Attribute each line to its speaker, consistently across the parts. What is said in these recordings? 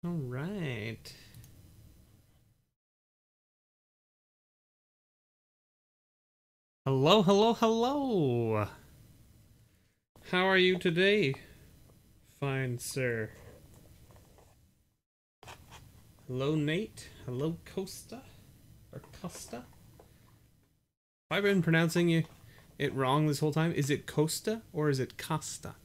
Speaker 1: All right. Hello, hello, hello. How are you today, fine sir? Hello, Nate. Hello, Costa. Or Costa? Have I been pronouncing it wrong this whole time? Is it Costa or is it Costa?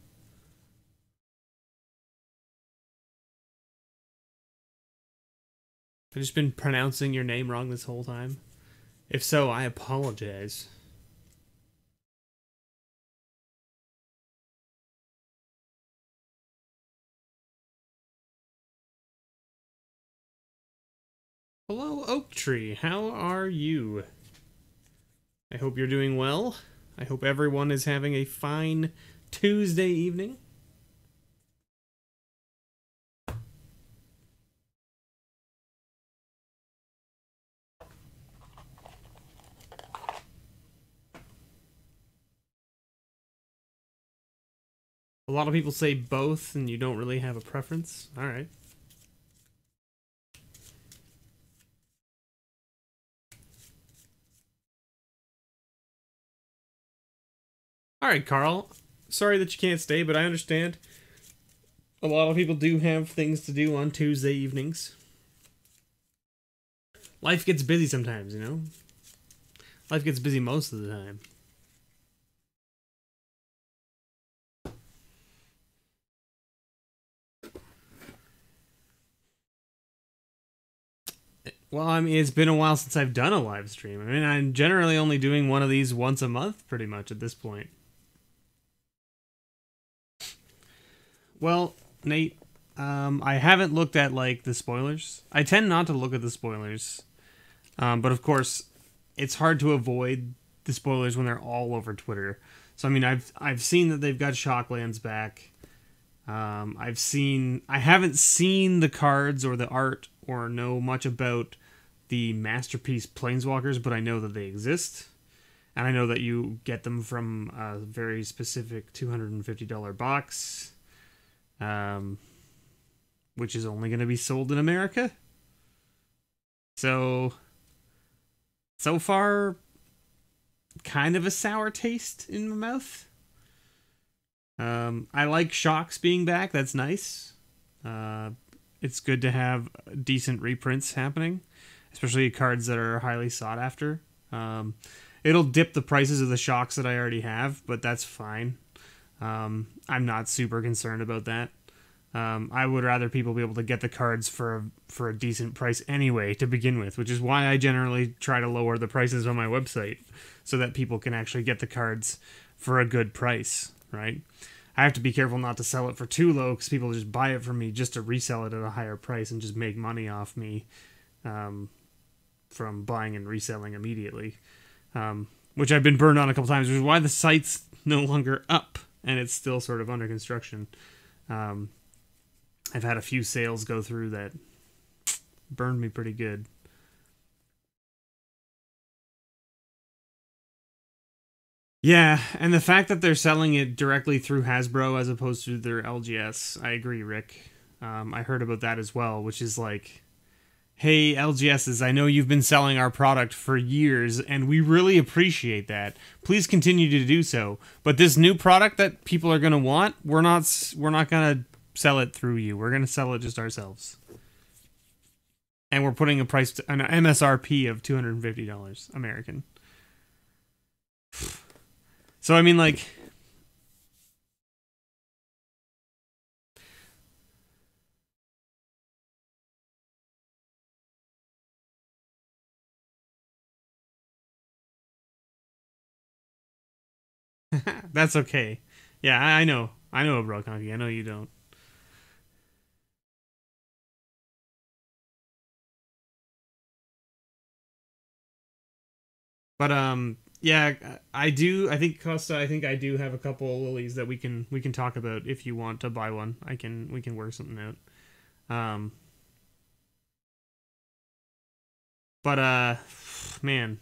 Speaker 1: I've just been pronouncing your name wrong this whole time. If so, I apologize. Hello, Oak Tree. How are you? I hope you're doing well. I hope everyone is having a fine Tuesday evening. A lot of people say both and you don't really have a preference. All right. All right, Carl. Sorry that you can't stay, but I understand. A lot of people do have things to do on Tuesday evenings. Life gets busy sometimes, you know? Life gets busy most of the time. Well, I mean, it's been a while since I've done a live stream. I mean, I'm generally only doing one of these once a month, pretty much, at this point. Well, Nate, I haven't looked at, like, the spoilers. I tend not to look at the spoilers. But, of course, it's hard to avoid the spoilers when they're all over Twitter. So, I mean, I've seen that they've got Shocklands back. I haven't seen the cards or the art or know much about the Masterpiece Planeswalkers, but I know that they exist. And I know that you get them from a very specific $250 box, which is only going to be sold in America. So far, kind of a sour taste in my mouth. I like Shocks being back. That's nice. It's good to have decent reprints happening, especially cards that are highly sought after. It'll dip the prices of the Shocks that I already have, but that's fine. I'm not super concerned about that. I would rather people be able to get the cards for a decent price anyway to begin with, which is why I generally try to lower the prices on my website so that people can actually get the cards for a good price, right? I have to be careful not to sell it for too low because people just buy it from me just to resell it at a higher price and just make money off me from buying and reselling immediately, which I've been burned on a couple times, which is why the site's no longer up and it's still sort of under construction. I've had a few sales go through that burned me pretty good. Yeah, and the fact that they're selling it directly through Hasbro as opposed to their LGS, I agree, Rick. I heard about that as well, which is like, hey, LGSs, I know you've been selling our product for years, and we really appreciate that. Please continue to do so. But this new product that people are going to want, we're not going to sell it through you. We're going to sell it just ourselves. And we're putting an MSRP of $250 American. So, I mean, like... That's okay. Yeah, I know. I know, Bro Conky. I know you don't. But yeah, I do. I think Costa. I think I do have a couple of lilies that we can talk about if you want to buy one. We can work something out. But man,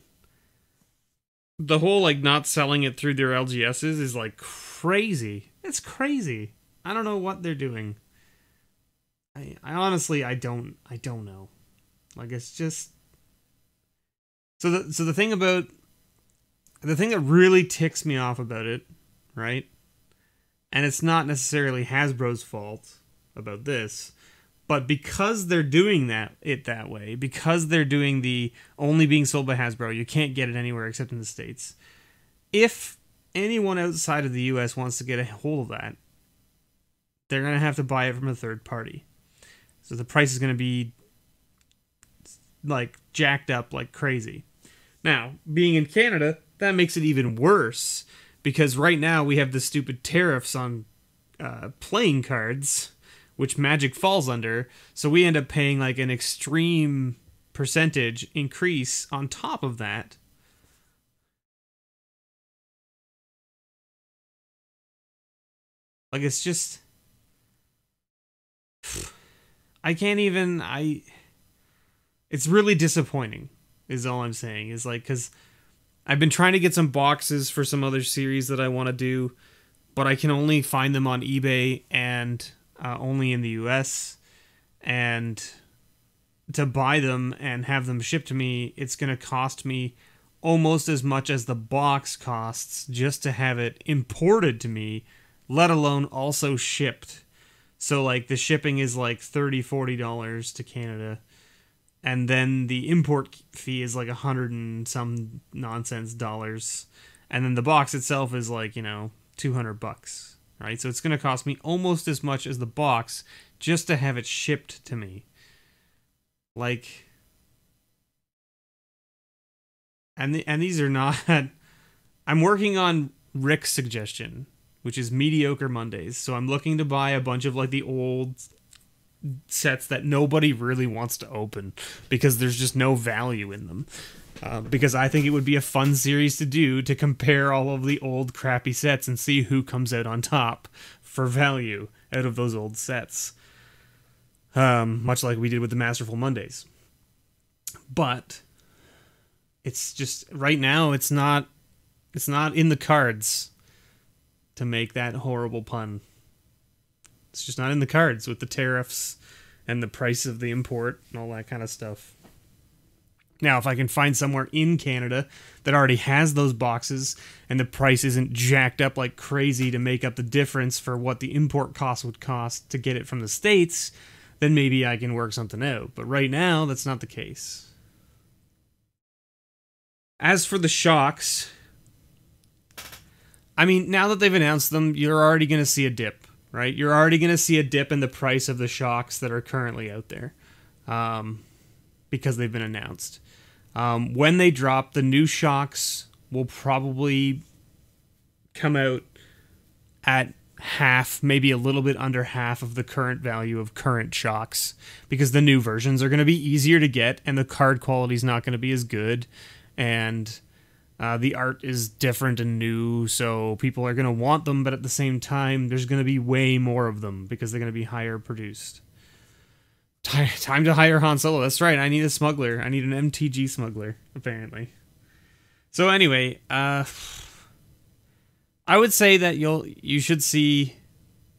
Speaker 1: the whole like not selling it through their LGSs is like crazy. It's crazy. I don't know what they're doing. I honestly I don't know. Like it's just so the thing about the thing that really ticks me off about it, right? And it's not necessarily Hasbro's fault about this, but because they're doing that way, because they're doing the only being sold by Hasbro, you can't get it anywhere except in the States. If anyone outside of the US wants to get a hold of that, they're going to have to buy it from a third party. So the price is going to be like jacked up like crazy. Now, being in Canada, that makes it even worse because right now we have the stupid tariffs on playing cards, which Magic falls under. So we end up paying like an extreme percentage increase on top of that. Like it's just I can't even it's really disappointing is all I'm saying. Is like cuz I've been trying to get some boxes for some other series that I want to do, but I can only find them on eBay and only in the US, and to buy them and have them shipped to me, it's going to cost me almost as much as the box costs just to have it imported to me, let alone also shipped. So like the shipping is like $30-$40 to Canada, and then the import fee is like 100 and some nonsense dollars, and then the box itself is like, you know, $200, right? So it's going to cost me almost as much as the box just to have it shipped to me. Like, and these are not. I'm working on Rick's suggestion, which is Mediocre Mondays. So I'm looking to buy a bunch of like the old sets that nobody really wants to open because there's just no value in them. Because I think it would be a fun series to do, to compare all of the old crappy sets and see who comes out on top for value out of those old sets. Much like we did with the Masterful Mondays. But it's just right now it's not in the cards to make that horrible pun. It's just not in the cards with the tariffs and the price of the import and all that kind of stuff. Now, if I can find somewhere in Canada that already has those boxes and the price isn't jacked up like crazy to make up the difference for what the import cost would cost to get it from the States, then maybe I can work something out. But right now, that's not the case. As for the shocks, I mean, now that they've announced them, you're already going to see a dip, right? You're already going to see a dip in the price of the shocks that are currently out there, because they've been announced. When they drop, the new shocks will probably come out at half, maybe a little bit under half of the current value of current shocks, because the new versions are going to be easier to get and the card quality is not going to be as good, and the art is different and new, so people are going to want them, but at the same time there's going to be way more of them because they're going to be higher produced. Time to hire Han Solo. That's right, I need a smuggler. I need an MTG smuggler, apparently. So anyway, I would say that you should see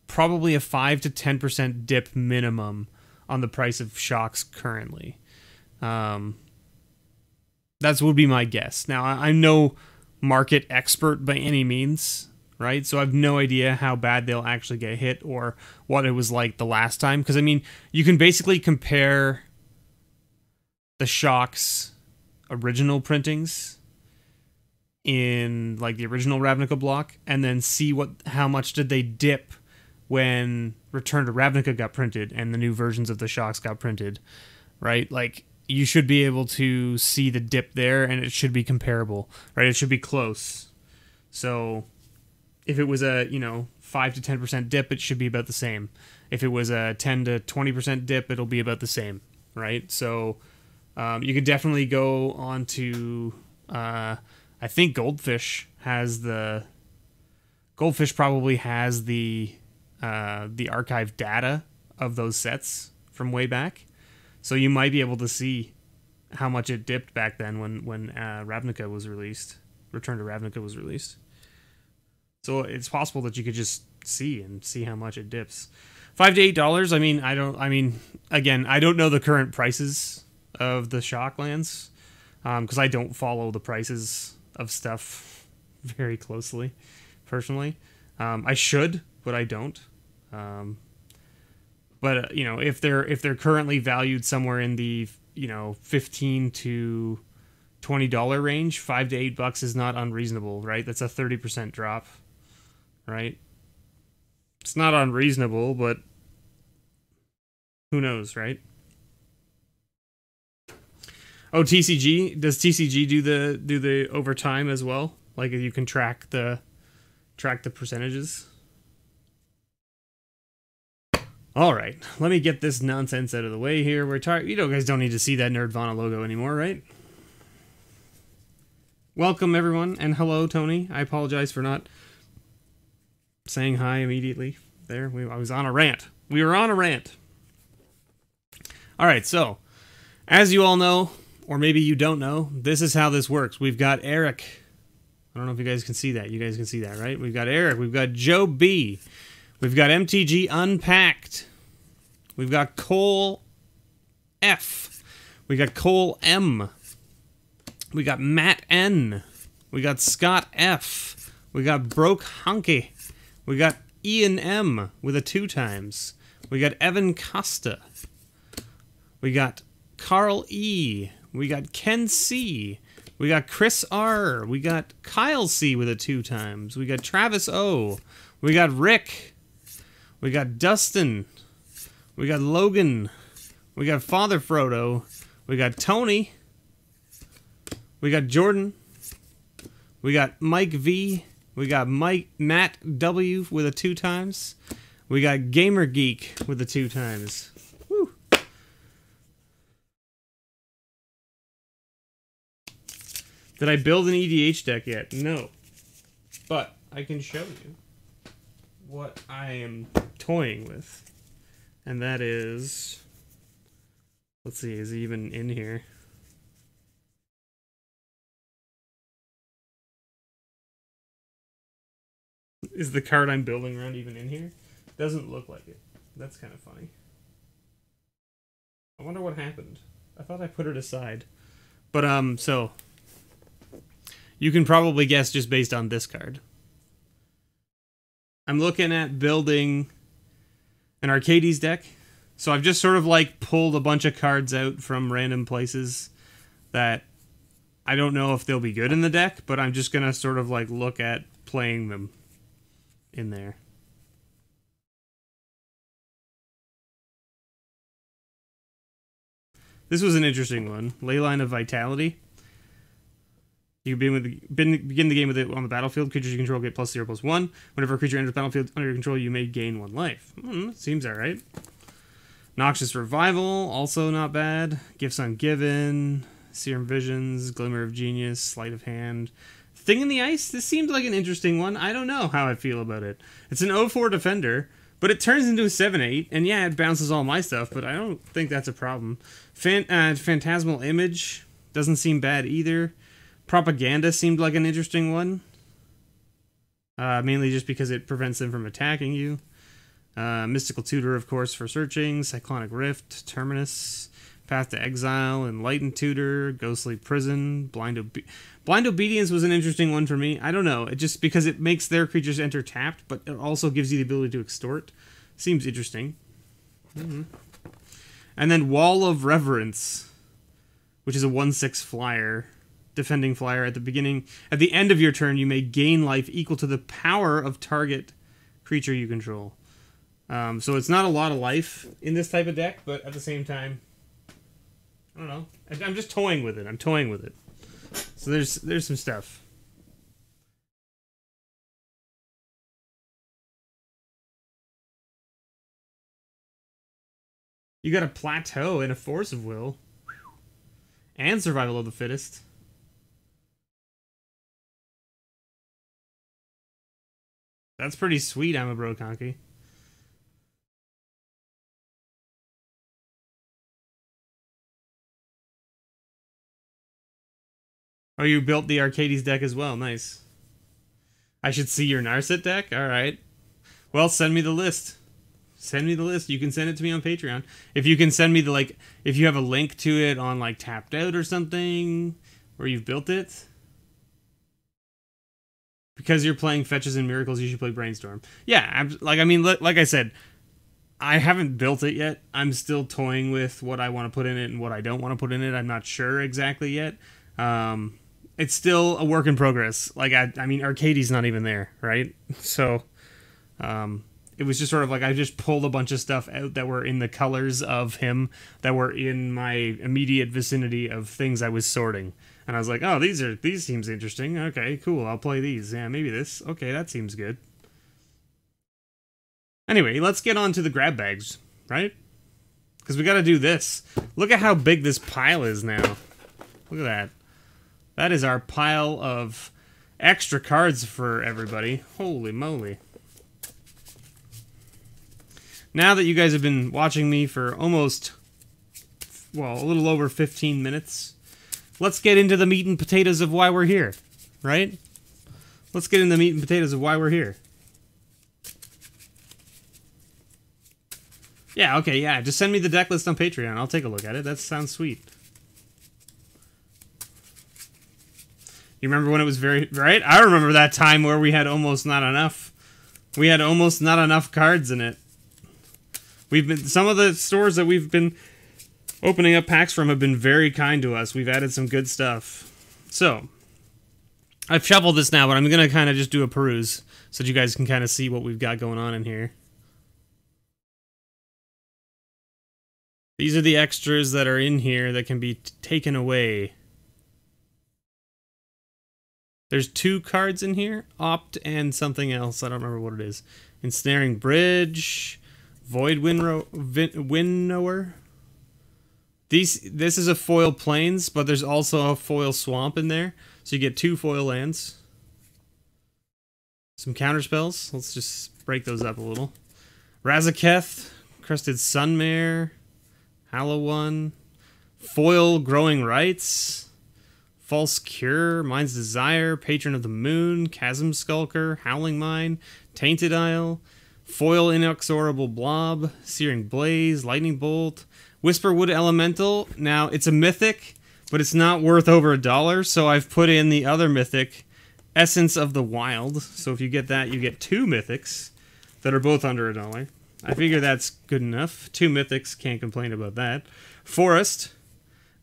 Speaker 1: probably a 5 to 10% dip minimum on the price of shocks currently. That would be my guess. Now, I'm no market expert by any means, right? So I have no idea how bad they'll actually get hit or what it was like the last time. Because, I mean, you can basically compare the shocks original printings in like the original Ravnica block and then see how much did they dip when Return to Ravnica got printed and the new versions of the shocks got printed, right? Like, you should be able to see the dip there and it should be comparable, right? It should be close. So if it was a, 5 to 10% dip, it should be about the same. If it was a 10 to 20% dip, it'll be about the same, right? So you could definitely go on to, I think Goldfish probably has the archive data of those sets from way back. So you might be able to see how much it dipped back then when Ravnica was released. Return to Ravnica was released. So it's possible that you could just see how much it dips. $5 to $8. I mean, again, I don't know the current prices of the Shocklands because I don't follow the prices of stuff very closely, personally. I should, but I don't. But you know, if they're currently valued somewhere in the $15 to $20 range, $5 to $8 is not unreasonable, right? That's a 30% drop, right? It's not unreasonable, but who knows, right? Oh, TCG, does TCG do the overtime as well? Like you can track the percentages. All right, let me get this nonsense out of the way here. We're tired. You guys don't need to see that Nerdvana logo anymore, right? Welcome everyone, and hello Tony. I apologize for not saying hi immediately. There, I was on a rant. We were on a rant. All right, so as you all know, or maybe you don't know, this is how this works. We've got Eric. I don't know if you guys can see that. You guys can see that, right? We've got Eric. We've got Joe B. We've got MTG Unpacked. We've got Cole F. We got Cole M. We got Matt N. We got Scott F. We got Broke Hunky. We got Ian M. with a 2 times. We got Evan Costa. We got Carl E. We got Ken C. We got Chris R. We got Kyle C. with a 2 times. We got Travis O. We got Rick. We got Dustin. We got Logan. We got Father Frodo. We got Tony. We got Jordan. We got Mike V. We got Matt W. with a 2 times. We got Gamer Geek with a 2 times. Woo. Did I build an EDH deck yet? No. But I can show you what I am toying with. And that is... Let's see, is he even in here? Is the card I'm building around even in here? Doesn't look like it. That's kind of funny. I wonder what happened. I thought I put it aside. But, so... You can probably guess just based on this card. I'm looking at building an Arcades deck. So I've just sort of like pulled a bunch of cards out from random places that I don't know if they'll be good in the deck, but I'm just going to sort of like look at playing them in there. This was an interesting one. Leyline of Vitality. You begin the game with it on the battlefield. Creatures you control get +0/+1. Whenever a creature enters the battlefield under your control, you may gain 1 life. Seems alright. Noxious Revival, also not bad. Gifts Ungiven, Serum Visions, Glimmer of Genius, Sleight of Hand. Thing in the Ice, this seemed like an interesting one. I don't know how I feel about it. It's an 0/4 defender, but it turns into a 7/8, and yeah, it bounces all my stuff, but I don't think that's a problem. Phantasmal Image doesn't seem bad either. Propaganda seemed like an interesting one. Mainly just because it prevents them from attacking you. Mystical Tutor, of course, for searching. Cyclonic Rift, Terminus, Path to Exile, Enlightened Tutor, Ghostly Prison, Blind Obedience was an interesting one for me. I don't know, just because it makes their creatures enter tapped, but it also gives you the ability to extort. Seems interesting. And then Wall of Reverence, which is a 1/6 flyer. Defending flyer. At the end of your turn, you may gain life equal to the power of target creature you control. So it's not a lot of life in this type of deck, but at the same time, I don't know. I'm just toying with it. I'm toying with it. So there's some stuff. You got a Plateau and a Force of Will. And Survival of the Fittest. That's pretty sweet, I'm a bro conky. Oh, you built the Arcades deck as well. Nice. I should see your Narset deck? Alright. Well, send me the list. Send me the list. You can send it to me on Patreon. If you can send me the, like, if you have a link to it on, like, Tapped Out or something, where you've built it. Because you're playing Fetches and Miracles, you should play Brainstorm. Yeah, like I said, I haven't built it yet. I'm still toying with what I want to put in it and what I don't want to put in it. I'm not sure exactly yet. It's still a work in progress. Like, I mean, Arcadie's not even there, right? So, it was just sort of like I just pulled a bunch of stuff out that were in the colors of him, that were in my immediate vicinity of things I was sorting. And I was like, oh, these seems interesting. Okay, cool, I'll play these. Yeah, maybe this. Okay, that seems good. Anyway, let's get on to the grab bags, right? Because we got to do this. Look at how big this pile is now. Look at that. That is our pile of extra cards for everybody. Holy moly. Now that you guys have been watching me for almost, well, a little over 15 minutes, let's get into the meat and potatoes of why we're here, right? Let's get into the meat and potatoes of why we're here. Yeah, okay, yeah, just send me the deck list on Patreon. I'll take a look at it. That sounds sweet. You remember when it was very, right? I remember that time where we had almost not enough. We had almost not enough cards in it. Some of the stores that we've been opening up packs from have been very kind to us. We've added some good stuff. So, I've shuffled this now, but I'm going to kind of just do a peruse so that you guys can kind of see what we've got going on in here. These are the extras that are in here that can be taken away. There's 2 cards in here, Opt and something else. I don't remember what it is. Ensnaring Bridge, Void Winnower. This is a foil Plains, but there's also a foil Swamp in there. So you get 2 foil lands. Some counterspells. Let's just break those up a little. Razaketh, Crested Sunmare, Halloween, foil Growing Rights, False Cure, Mind's Desire, Patron of the Moon, Chasm Skulker, Howling Mine, Tainted Isle, foil Inexorable Blob, Searing Blaze, Lightning Bolt, Whisperwood Elemental. Now, it's a mythic, but it's not worth over $1, so I've put in the other mythic, Essence of the Wild. So if you get that, you get 2 mythics that are both under $1. I figure that's good enough. 2 mythics, can't complain about that. Forest,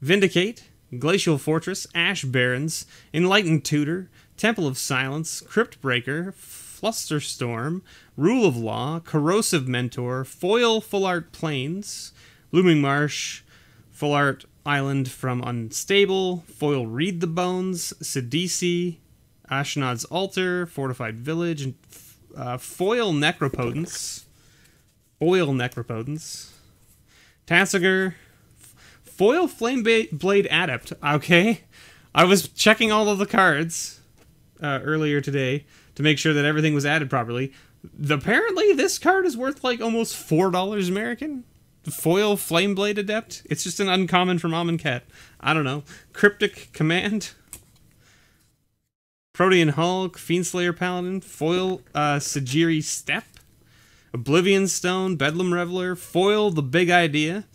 Speaker 1: Vindicate, Glacial Fortress, Ash Barrens, Enlightened Tutor, Temple of Silence, Crypt Breaker, Flusterstorm, Rule of Law, Corrosive Mentor, Foil Full Art Plains, Looming Marsh, Full Art Island from Unstable, Foil Read the Bones, Sidisi, Ashnod's Altar, Fortified Village, and Foil Necropotence, Tassiger, Foil Flameblade Adept. Okay, I was checking all of the cards earlier today to make sure that everything was added properly. Apparently, this card is worth like almost $4 American. Foil Flameblade Adept. It's just an uncommon from Mom and Cat. I don't know. Cryptic Command, Protean Hulk, Fiendslayer Paladin, Foil Sajiri Step, Oblivion Stone, Bedlam Reveler, Foil The Big Idea,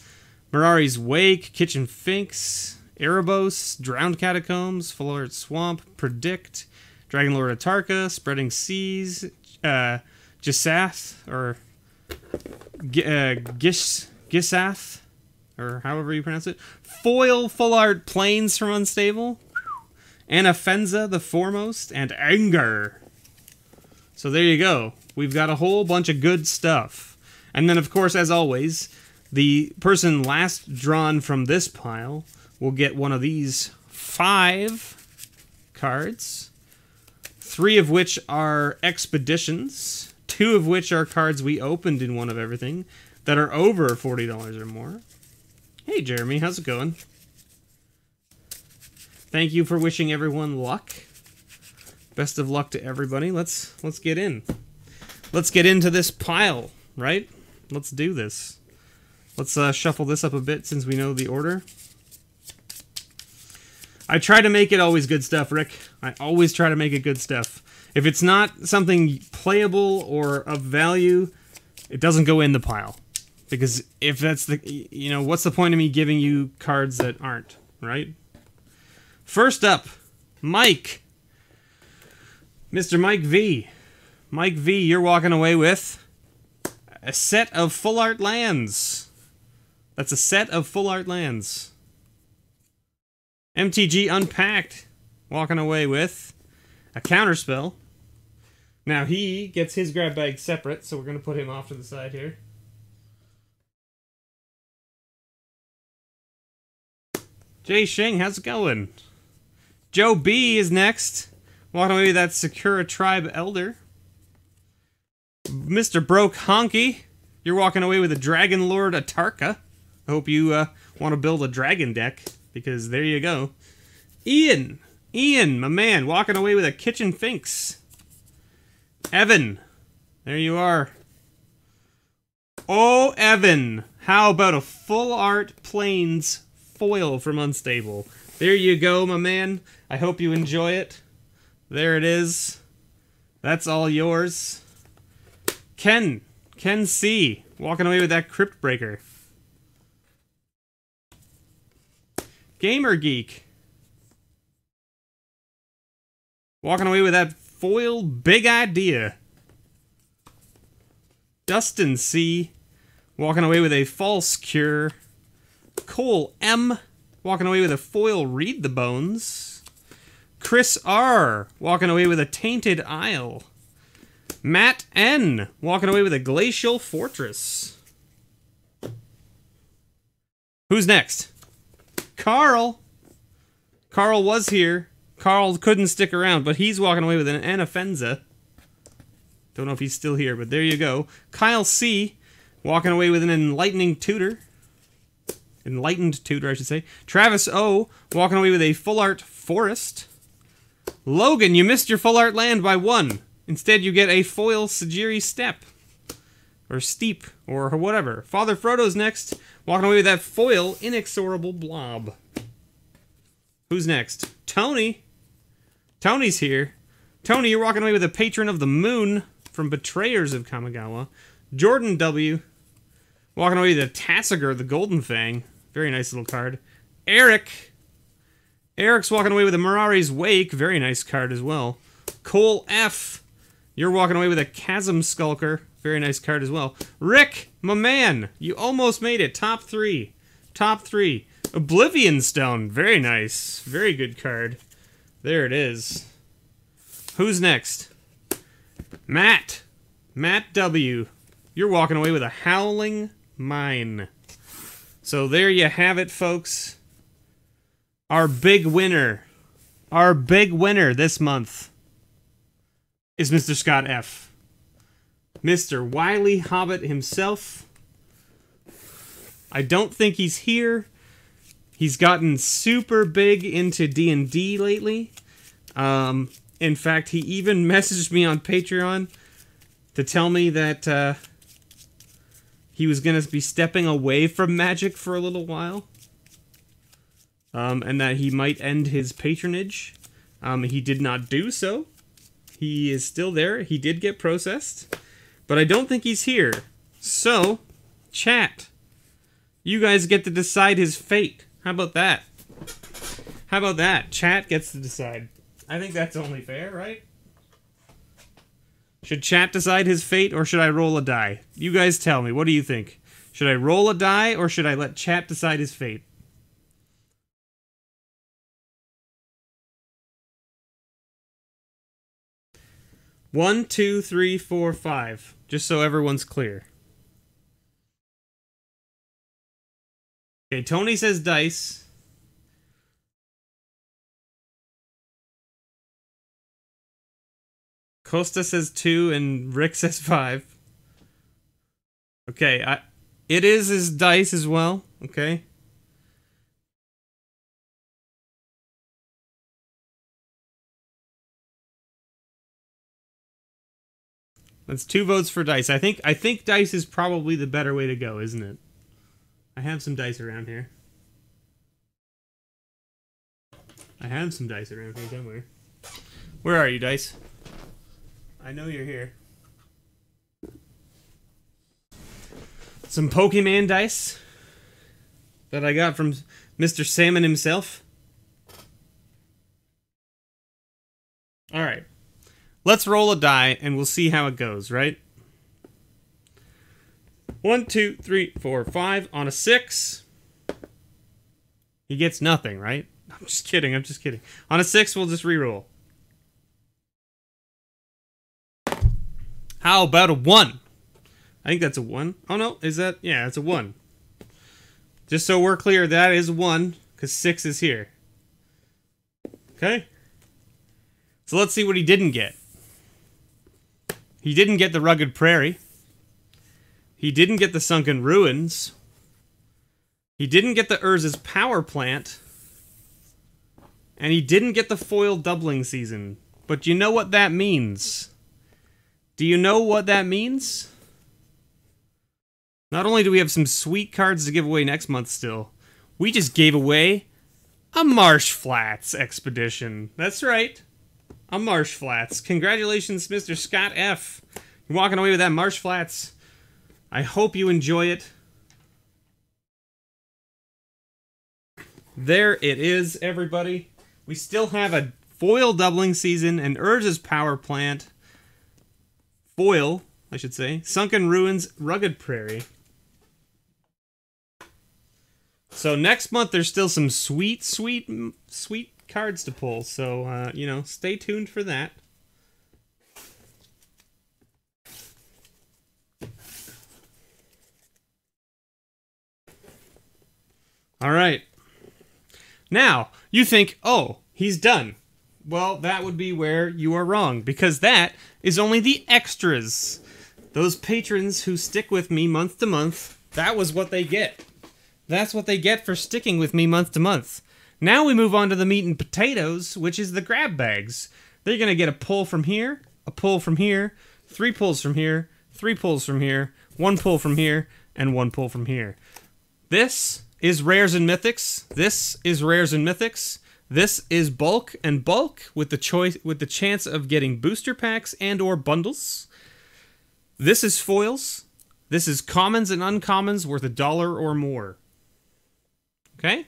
Speaker 1: Mirari's Wake, Kitchen Finks, Erebos, Drowned Catacombs, Full Art Swamp, Predict, Dragonlord Atarka, Spreading Seas, Gisath, or Gisath, or however you pronounce it, Foil Full Art Plains from Unstable, Anafenza the Foremost, and Anger. So there you go. We've got a whole bunch of good stuff. And then, of course, as always, the person last drawn from this pile will get one of these 5 cards, 3 of which are expeditions, 2 of which are cards we opened in one of everything that are over $40 or more. Hey, Jeremy, how's it going? Thank you for wishing everyone luck. Best of luck to everybody. Let's get in. Let's get into this pile, right? Let's do this. Let's shuffle this up a bit since we know the order. I try to make it always good stuff, Rick. I always try to make it good stuff. If it's not something playable or of value, It doesn't go in the pile. Because if that's the... You know, what's the point of me giving you cards that aren't, right? First up, Mike. Mr. Mike V. Mike V, you're walking away with a set of full art lands. That's a set of full art lands. MTG Unpacked, walking away with a counterspell. Now he gets his grab bag separate, so we're going to put him off to the side here. Jay Shing, how's it going? Joe B is next. Walking away with that Sakura Tribe Elder. Mr. Broke Honky, you're walking away with a Dragon Lord Atarka. I hope you want to build a dragon deck, because there you go. Ian, my man, walking away with a Kitchen Finks. Evan, there you are. Oh, Evan, how about a full art Plains foil from Unstable? There you go, my man. I hope you enjoy it. There it is. That's all yours. Ken C, walking away with that Crypt Breaker. Gamer Geek, walking away with that foil Big Idea. Dustin C, walking away with a False Cure. Cole M, walking away with a foil Read the Bones. Chris R, walking away with a Tainted Isle. Matt N, walking away with a Glacial Fortress. Who's next? Carl. Carl was here. Carl couldn't stick around, but he's walking away with an Anafenza. Don't know if he's still here, but there you go. Kyle C, walking away with an Enlightened Tutor, I should say. Travis O, walking away with a Full Art Forest. Logan, you missed your Full Art land by 1. Instead, you get a foil Sajiri Step. Or Steep, or whatever. Father Frodo's next, walking away with that foil Inexorable Blob. Who's next? Tony. Tony's here. Tony, you're walking away with a Patron of the Moon from Betrayers of Kamigawa. Jordan W, walking away with a Tassiger, the Golden Fang. Very nice little card. Eric. Eric's walking away with a Mirari's Wake. Very nice card as well. Cole F, you're walking away with a Chasm Skulker. Very nice card as well. Rick, my man, you almost made it. Top 3. Top 3. Oblivion Stone. Very nice. Very good card. There it is. Who's next? Matt. Matt W, you're walking away with a Howling Mine. So there you have it, folks. Our big winner. Our big winner this month is Mr. Scott F. Mr. Wily Hobbit himself. I don't think he's here. He's gotten super big into D&D lately. In fact, he even messaged me on Patreon to tell me that he was going to be stepping away from Magic for a little while. And that he might end his patronage. He did not do so. He is still there. He did get processed. But I don't think he's here. So, chat. You guys get to decide his fate. How about that? How about that? Chat gets to decide. I think that's only fair, right? Should chat decide his fate, or should I roll a die? You guys tell me. What do you think? Should I roll a die, or should I let chat decide his fate? One, two, three, four, five. Just so everyone's clear. Okay, Tony says dice. Costa says 2 and Rick says 5. Okay, it is his dice as well, okay? That's 2 votes for dice. I think dice is probably the better way to go, isn't it? I have some dice around here. Don't worry. Where are you, dice? I know you're here. Some Pokemon dice that I got from Mr. Salmon himself. Alright. Let's roll a die and we'll see how it goes, right? 1, 2, 3, 4, 5. On a 6, he gets nothing, right? I'm just kidding, I'm just kidding. On a 6, we'll just reroll. How about a 1? I think that's a 1. Oh no, is that? Yeah, it's a 1. Just so we're clear, that is 1, because 6 is here. Okay? So let's see what he didn't get. He didn't get the Rugged Prairie. He didn't get the Sunken Ruins. He didn't get the Urza's Power Plant. And he didn't get the Foil Doubling Season. But you know what that means? Do you know what that means? Not only do we have some sweet cards to give away next month still, we just gave away a Marsh Flats expedition. That's right. A Marsh Flats. Congratulations, Mr. Scott F. You're walking away with that Marsh Flats. I hope you enjoy it. There it is, everybody. We still have a Foil Doubling Season, and Urza's Power Plant. Foil, I should say. Sunken Ruins, Rugged Prairie. So next month, there's still some sweet cards to pull. So, you know, stay tuned for that. All right. Now, you think, oh, he's done. Well, that would be where you are wrong, because that is only the extras. Those patrons who stick with me month to month, that was what they get. That's what they get for sticking with me month to month. Now we move on to the meat and potatoes, which is the grab bags. They're going to get a pull from here, a pull from here, 3 pulls from here, 3 pulls from here, 1 pull from here, and 1 pull from here. This is Rares and Mythics. This is Rares and Mythics. This is bulk and bulk with the chance of getting booster packs and or bundles. This is foils. This is commons and uncommons worth $1 or more. Okay?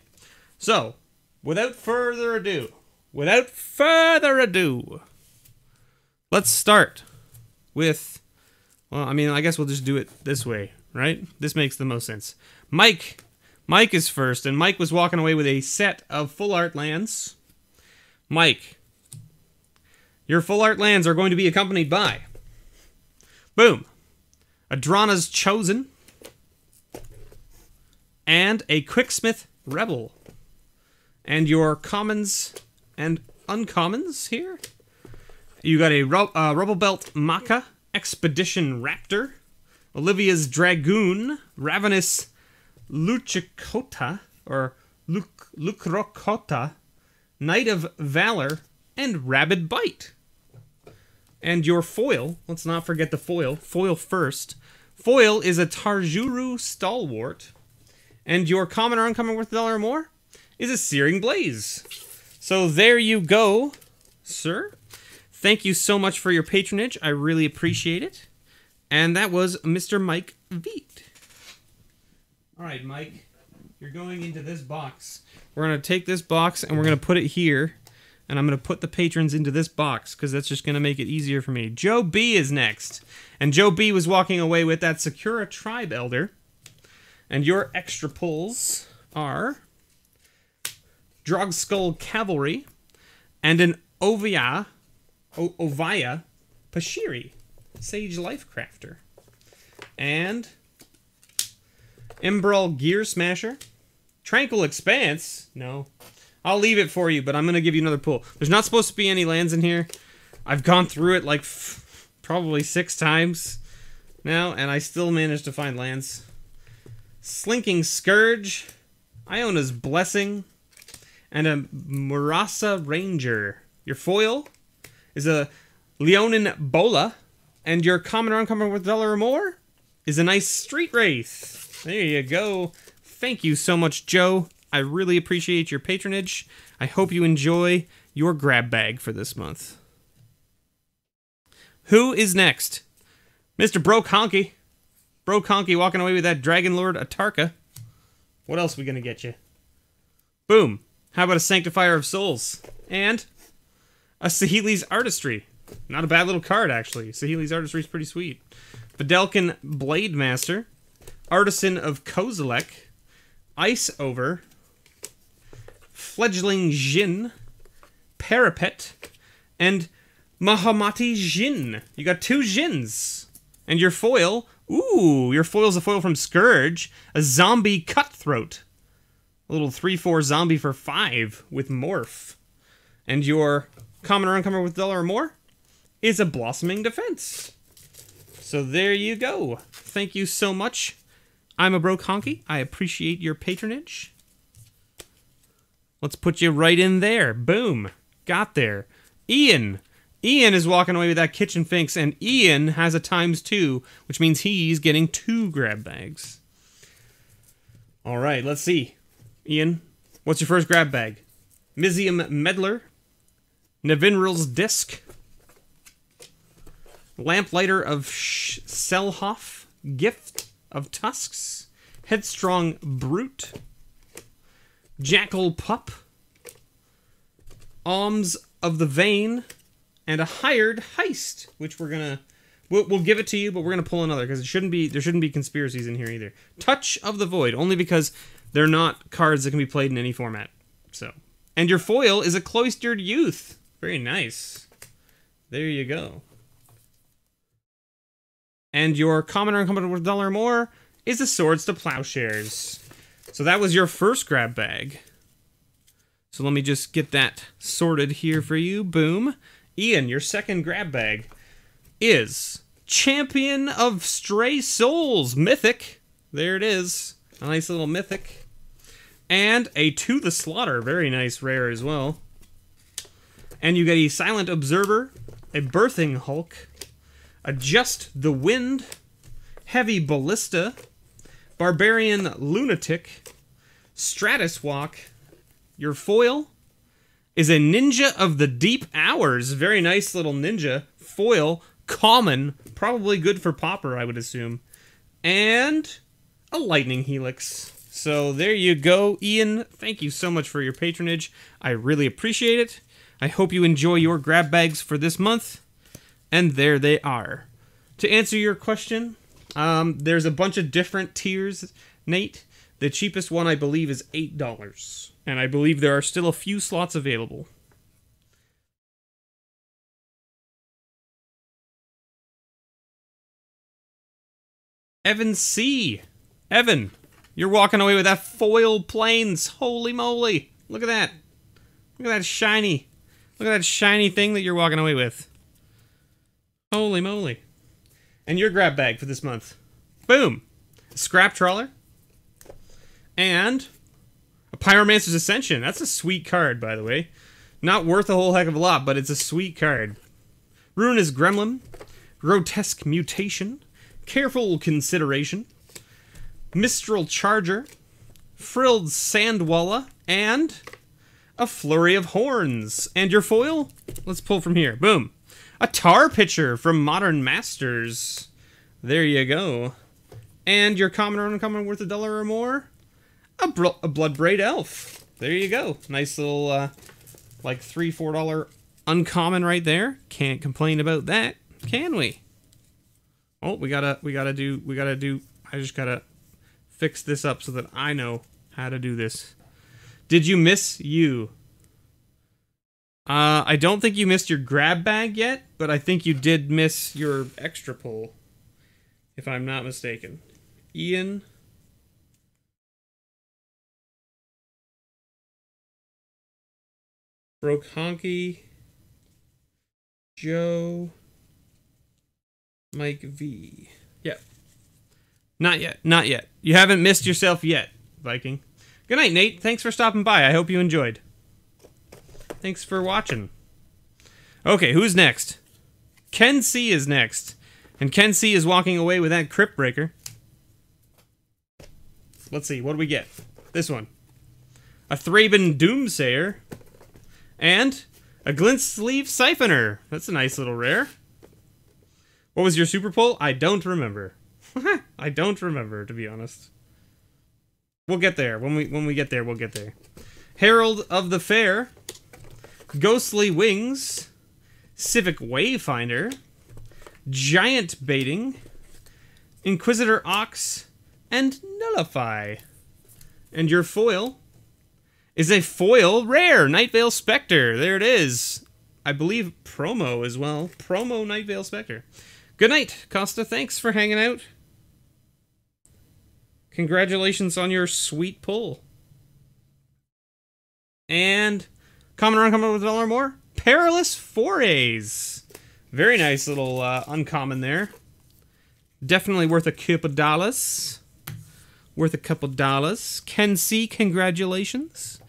Speaker 1: So, without further ado, let's start with, well, I mean, I guess we'll just do it this way, right? This makes the most sense. Mike is first, and Mike was walking away with a set of full art lands. Mike, your full art lands are going to be accompanied by, boom, Adrana's Chosen, and a Quicksmith Rebel. And your commons and uncommons here. You got a Rubble Belt Maka, Expedition Raptor, Olivia's Dragoon, Ravenous Luchikota, or Lukrokota, Knight of Valor, and Rabid Bite. And your foil, let's not forget the foil. Foil first. Foil is a Tarjuru Stalwart. And your common or uncommon worth $1 or more is a Searing Blaze. So there you go, sir. Thank you so much for your patronage. I really appreciate it. And that was Mr. Mike Veet. All right, Mike, you're going into this box. We're going to take this box and we're going to put it here. And I'm going to put the patrons into this box because that's just going to make it easier for me. Joe B is next. And Joe B was walking away with that Sakura Tribe Elder. And your extra pulls are Drogskull Cavalry and an Ovia Pashiri, Sage Lifecrafter. And Embrawl Gear Smasher. Tranquil Expanse. No. I'll leave it for you, but I'm going to give you another pull. There's not supposed to be any lands in here. I've gone through it like probably 6 times now, and I still managed to find lands. Slinking Scourge, Iona's Blessing, and a Murasa Ranger. Your foil is a Leonin Bola, and your common or uncommon worth $1 or more is a nice Street Wraith. There you go. Thank you so much, Joe. I really appreciate your patronage. I hope you enjoy your grab bag for this month. Who is next? Mr. Broke Honky. Bro Conky walking away with that Dragon Lord Atarka. What else are we going to get you? Boom. How about a Sanctifier of Souls? And a Saheeli's Artistry. Not a bad little card, actually. Saheeli's Artistry is pretty sweet. Videlkin Blade Master. Artisan of Kozilek. Ice Over. Fledgling Jin. Parapet. And Mahamati Jin. You got 2 Jins. And your foil... Ooh, your foil's a foil from Scourge. A Zombie Cutthroat. A little 3/4 zombie for 5 with Morph. And your common or uncommon with $1 or more is a Blossoming Defense. So there you go. Thank you so much. I'm a Bro Conky. I appreciate your patronage. Let's put you right in there. Boom. Got there. Ian. Ian is walking away with that Kitchen Finks, and Ian has a ×2, which means he's getting 2 grab bags. All right, let's see. Ian, what's your first grab bag? Mizium Meddler, Nevinril's Disc, Lamplighter of Selhoff, Gift of Tusks, Headstrong Brute, Jackal Pup, Alms of the Vein, and a Hired Heist, which we'll give it to you, but we're gonna pull another because there shouldn't be conspiracies in here either. Touch of the Void, only because they're not cards that can be played in any format. So, and your foil is a Cloistered Youth. Very nice. There you go. And your common or uncommon with $1 or more is a Swords to Plowshares. So that was your first grab bag. So let me just get that sorted here for you. Boom. Ian, your second grab bag is Champion of Stray Souls, Mythic. There it is. A nice little Mythic. And a To the Slaughter, very nice rare as well. And you get a Silent Observer, a Birthing Hulk, a Just the Wind, Heavy Ballista, Barbarian Lunatic, Stratus Walk. Your foil is a Ninja of the Deep Hours. Very nice little ninja. Foil, common, probably good for Pauper, I would assume. And a Lightning Helix. So there you go, Ian. Thank you so much for your patronage. I really appreciate it. I hope you enjoy your grab bags for this month. And there they are. To answer your question, there's a bunch of different tiers, Nate. The cheapest one, I believe, is $8. And I believe there are still a few slots available. Evan C. Evan, you're walking away with that Foil Plains. Holy moly. Look at that. Look at that shiny. Look at that shiny thing that you're walking away with. Holy moly. And your grab bag for this month. Boom. Scrap Trawler. And a Pyromancer's Ascension. That's a sweet card, by the way. Not worth a whole heck of a lot, but it's a sweet card. Ruinous Gremlin. Grotesque Mutation. Careful Consideration. Mistral Charger. Frilled Sandwalla. And a Flurry of Horns. And your foil? Let's pull from here. Boom. A Tar Pitcher from Modern Masters. There you go. And your common or uncommon worth $1 or more? A Bloodbraid Elf. There you go. Nice little, like $3, $4 uncommon right there. Can't complain about that, can we? Oh, we gotta do. I just gotta fix this up so that I know how to do this. Did you miss you? I don't think you missed your grab bag yet, but I think you did miss your extra pull, if I'm not mistaken. Ian. Broke Honky, Joe, Mike V. Yeah. Not yet. Not yet. You haven't missed yourself yet, Viking. Good night, Nate. Thanks for stopping by. I hope you enjoyed. Thanks for watching. Okay, who's next? Ken C is next. And Ken C is walking away with that Crypt Breaker. Let's see, what do we get? This one. A Thraben Doomsayer. And a Glint Sleeve Siphoner. That's a nice little rare. What was your super pull? I don't remember. I don't remember, to be honest. We'll get there. When we get there, we'll get there. Herald of the Fair, Ghostly Wings, Civic Wayfinder, Giant Baiting, Inquisitor Ox, and Nullify. And your foil is a foil rare, Nightvale Spectre. There it is. I believe promo as well. Promo Nightvale Spectre. Good night, Costa. Thanks for hanging out. Congratulations on your sweet pull. And common or uncommon with $1 more. Perilous Forays. Very nice little uncommon there. Definitely worth a couple dollars. Worth a couple dollars. Ken C, congratulations.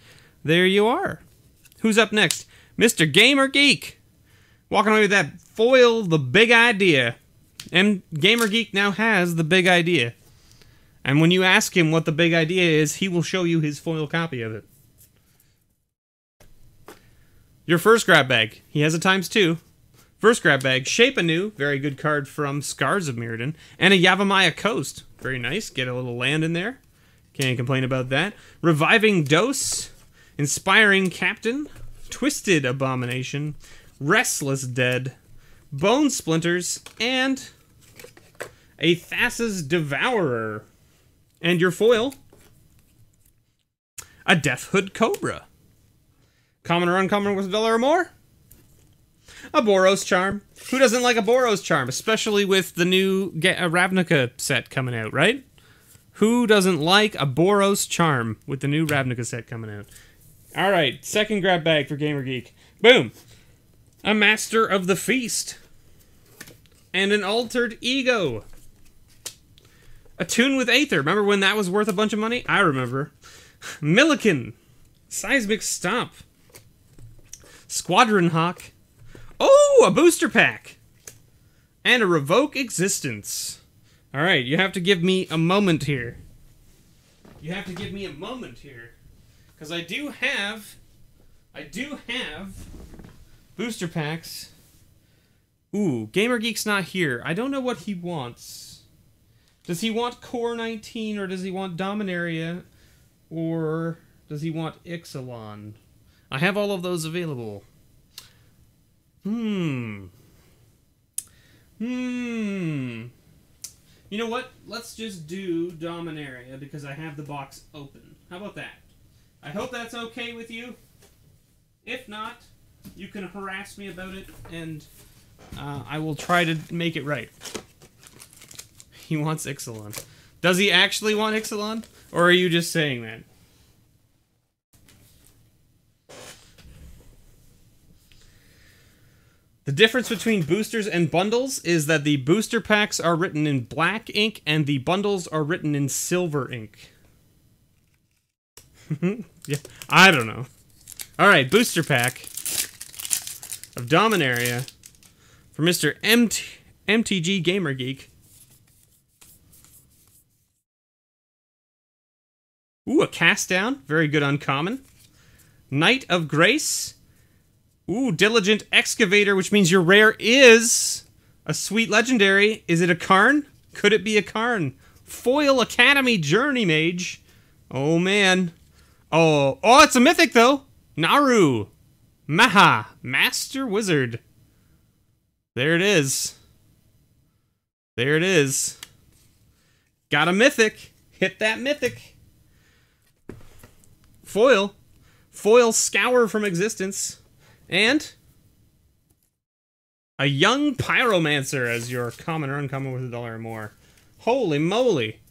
Speaker 1: There you are. Who's up next? Mr. Gamer Geek. Walking away with that foil, the big idea. And Gamer Geek now has the big idea. And when you ask him what the big idea is, he will show you his foil copy of it. Your first grab bag. He has a ×2. First grab bag, Shape Anew, very good card from Scars of Mirrodin, and a Yavimaya Coast. Very nice, get a little land in there. Can't complain about that. Reviving Dose, Inspiring Captain, Twisted Abomination, Restless Dead, Bone Splinters, and a Thassa's Devourer. And your foil, a Deathhood Cobra. Common or uncommon with $1 or more? A Boros Charm. Who doesn't like a Boros Charm? Especially with the new Ravnica set coming out, right? Who doesn't like a Boros Charm with the new Ravnica set coming out? Alright, second grab bag for Gamer Geek. Boom! A Master of the Feast. And an Altered Ego. A Tune with Aether. Remember when that was worth a bunch of money? I remember. Milliken. Seismic Stomp. Squadron Hawk. Oh, a booster pack! And a Revoke Existence. Alright, you have to give me a moment here. You have to give me a moment here. Because I do have booster packs. Ooh, Gamer Geek's not here. I don't know what he wants. Does he want Core 19, or does he want Dominaria, or does he want Ixalan? I have all of those available. You know what? Let's just do Dominaria because I have the box open. How about that? I hope that's okay with you. If not, you can harass me about it, and I will try to make it right. He wants Ixalan. Does he actually want Ixalan? Or are you just saying that? The difference between boosters and bundles is that the booster packs are written in black ink and the bundles are written in silver ink. Yeah, I don't know. Alright, booster pack of Dominaria for Mr. MTG Gamer Geek. Ooh, a Cast Down. Very good uncommon. Knight of Grace. Ooh, Diligent Excavator, which means your rare is a sweet legendary. Is it a Karn? Could it be a Karn? Foil Academy Journey Mage. Oh, man. Oh, it's a mythic, though. Naru. Maha. Master Wizard. There it is. There it is. Got a mythic. Hit that mythic. Foil. Foil Scour from Existence. And a Young Pyromancer as your common or uncommon with $1 or more. Holy moly.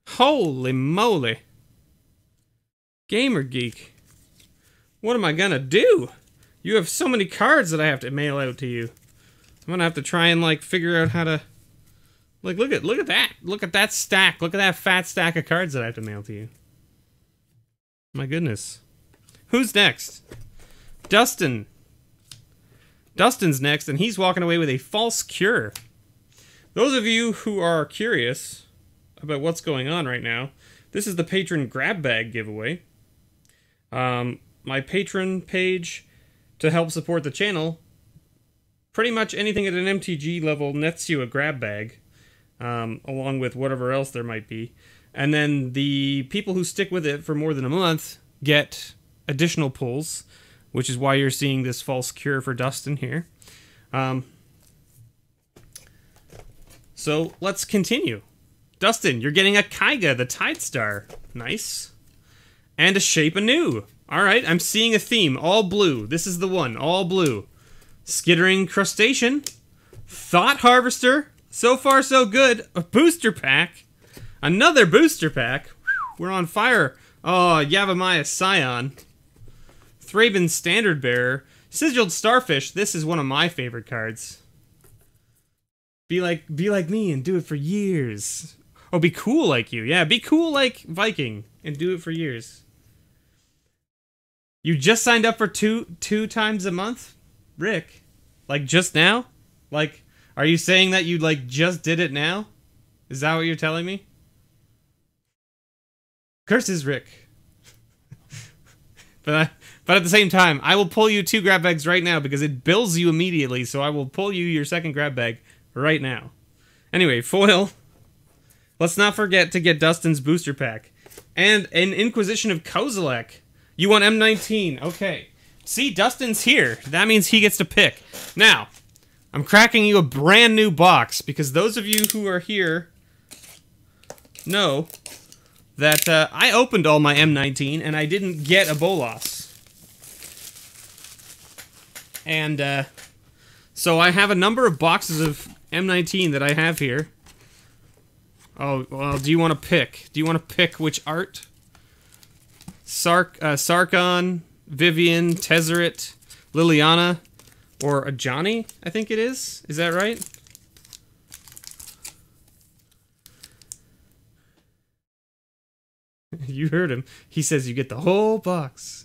Speaker 1: Holy moly. Gamer Geek. What am I gonna do? You have so many cards that I have to mail out to you. I'm gonna have to try and, like, figure out how to... Like, look at that. Look at that stack. Look at that fat stack of cards that I have to mail to you. My goodness. Who's next? Dustin. Dustin's next, and he's walking away with a False Cure. Those of you who are curious about what's going on right now, this is the Patron Grab Bag giveaway. My Patron page to help support the channel, pretty much anything at an MTG level nets you a grab bag. along with whatever else there might be. And then the people who stick with it for more than a month get additional pulls, which is why you're seeing this false cure for Dustin here. So let's continue. Dustin, you're getting a Kaiga, the Tide Star. Nice. And a Shape Anew. Alright, I'm seeing a theme. All blue. This is the one. All blue. Skittering Crustacean. Thought Harvester. So far, so good. A booster pack. Another booster pack. We're on fire. Oh, Yavimaya Scion. Thraben Standard Bearer. Sigiled Starfish. This is one of my favorite cards. Be like me and do it for years. Oh, be cool like you. Yeah, be cool like Viking and do it for years. You just signed up for two times a month? Rick. Like just now? Like, are you saying that you like just did it now? Is that what you're telling me? Curses, Rick. But at the same time, I will pull you 2 grab bags right now because it bills you immediately, so I will pull you your second grab bag right now. Anyway, foil. Let's not forget to get Dustin's booster pack. And an Inquisition of Kozilek. You want M19. Okay. See, Dustin's here. That means he gets to pick. Now, I'm cracking you a brand new box because those of you who are here know that I opened all my M19 and I didn't get a Bolas. And so I have a number of boxes of M19 that I have here. Oh, well, do you want to pick? Do you want to pick which art? Sarkon, Vivian, Tezzeret, Liliana, or a Johnny, I think it is. Is that right? You heard him. He says you get the whole box.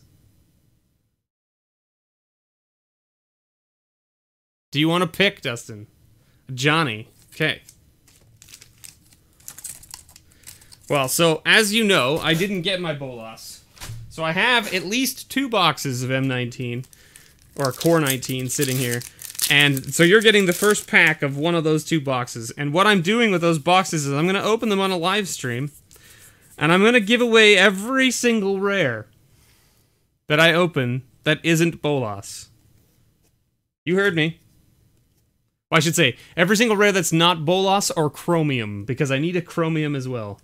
Speaker 1: Do you want to pick, Dustin? Johnny. Okay. Well, so, as you know, I didn't get my Bolas. So I have at least 2 boxes of M19, or Core 19, sitting here. And so you're getting the first pack of one of those 2 boxes. And what I'm doing with those boxes is I'm going to open them on a live stream. And I'm going to give away every single rare that I open that isn't Bolas. You heard me. Well, I should say, every single rare that's not Bolas or Chromium, because I need a Chromium as well.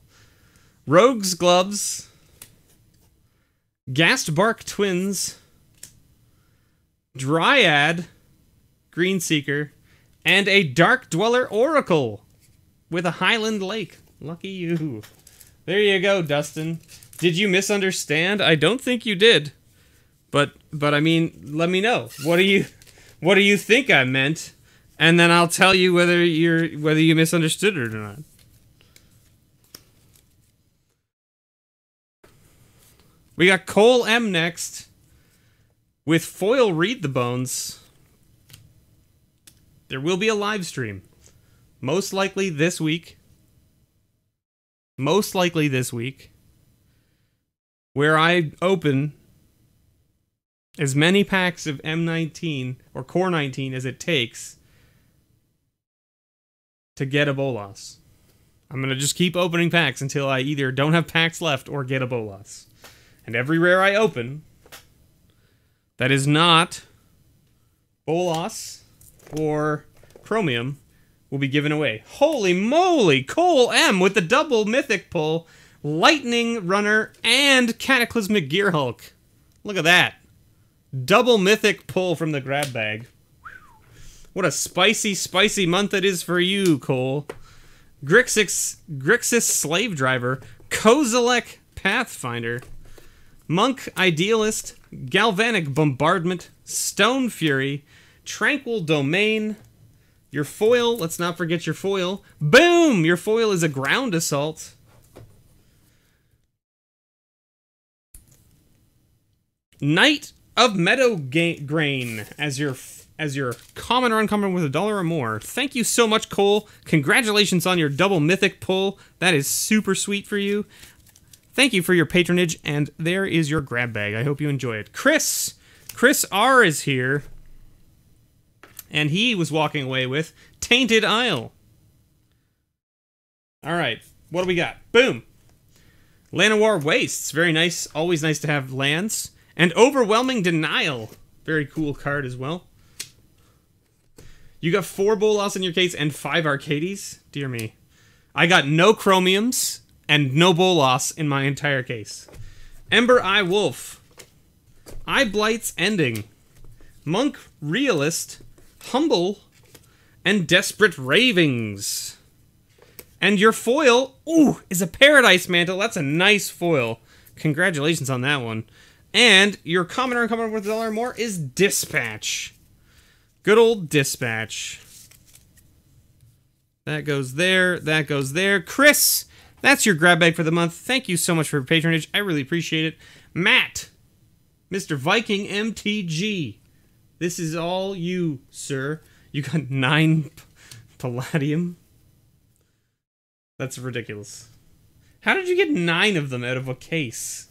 Speaker 1: Rogue's Gloves, Gastbark Twins, Dryad, Greenseeker, and a Dark Dweller Oracle with a Highland Lake. Lucky you. There you go, Dustin. Did you misunderstand? I don't think you did. But I mean, let me know. What do you think I meant? And then I'll tell you whether you misunderstood it or not. We got Cole M next with foil Read the Bones. There will be a live stream. Most likely this week. Most likely this week. Where I open as many packs of M19 or Core 19 as it takes to get a Bolas. I'm going to just keep opening packs until I either don't have packs left or get a Bolas. And every rare I open that is not Bolas or Chromium will be given away. Holy moly! Cole M with the double mythic pull, Lightning Runner, and Cataclysmic Gearhulk. Look at that. Double mythic pull from the grab bag. What a spicy, spicy month it is for you, Cole. Grixis Slave Driver, Kozilek Pathfinder, Monk Idealist, Galvanic Bombardment, Stone Fury, Tranquil Domain. Your foil, let's not forget your foil. Boom! Your foil is a Ground Assault. Knight of Meadow Grain as your common or uncommon with $1 or more. Thank you so much, Cole. Congratulations on your double mythic pull. That is super sweet for you. Thank you for your patronage, and there is your grab bag. I hope you enjoy it. Chris R is here, and he was walking away with Tainted Isle. All right, what do we got? Boom. Llanowar Wastes, very nice. Always nice to have lands. And Overwhelming Denial, very cool card as well. You got 4 Bolas in your case and 5 Arcades? Dear me. I got no Chromiums and no Bolas in my entire case. Ember Eye Wolf. Eye Blight's Ending. Monk Realist. Humble. And Desperate Ravings. And your foil, ooh, is a Paradise Mantle. That's a nice foil. Congratulations on that one. And your common or uncommon worth $1 or more is Dispatch. Good old Dispatch. That goes there. That goes there. Chris, that's your grab bag for the month. Thank you so much for your patronage. I really appreciate it. Matt, Mr. Viking MTG. This is all you, sir. You got 9 Palladium. That's ridiculous. How did you get 9 of them out of a case?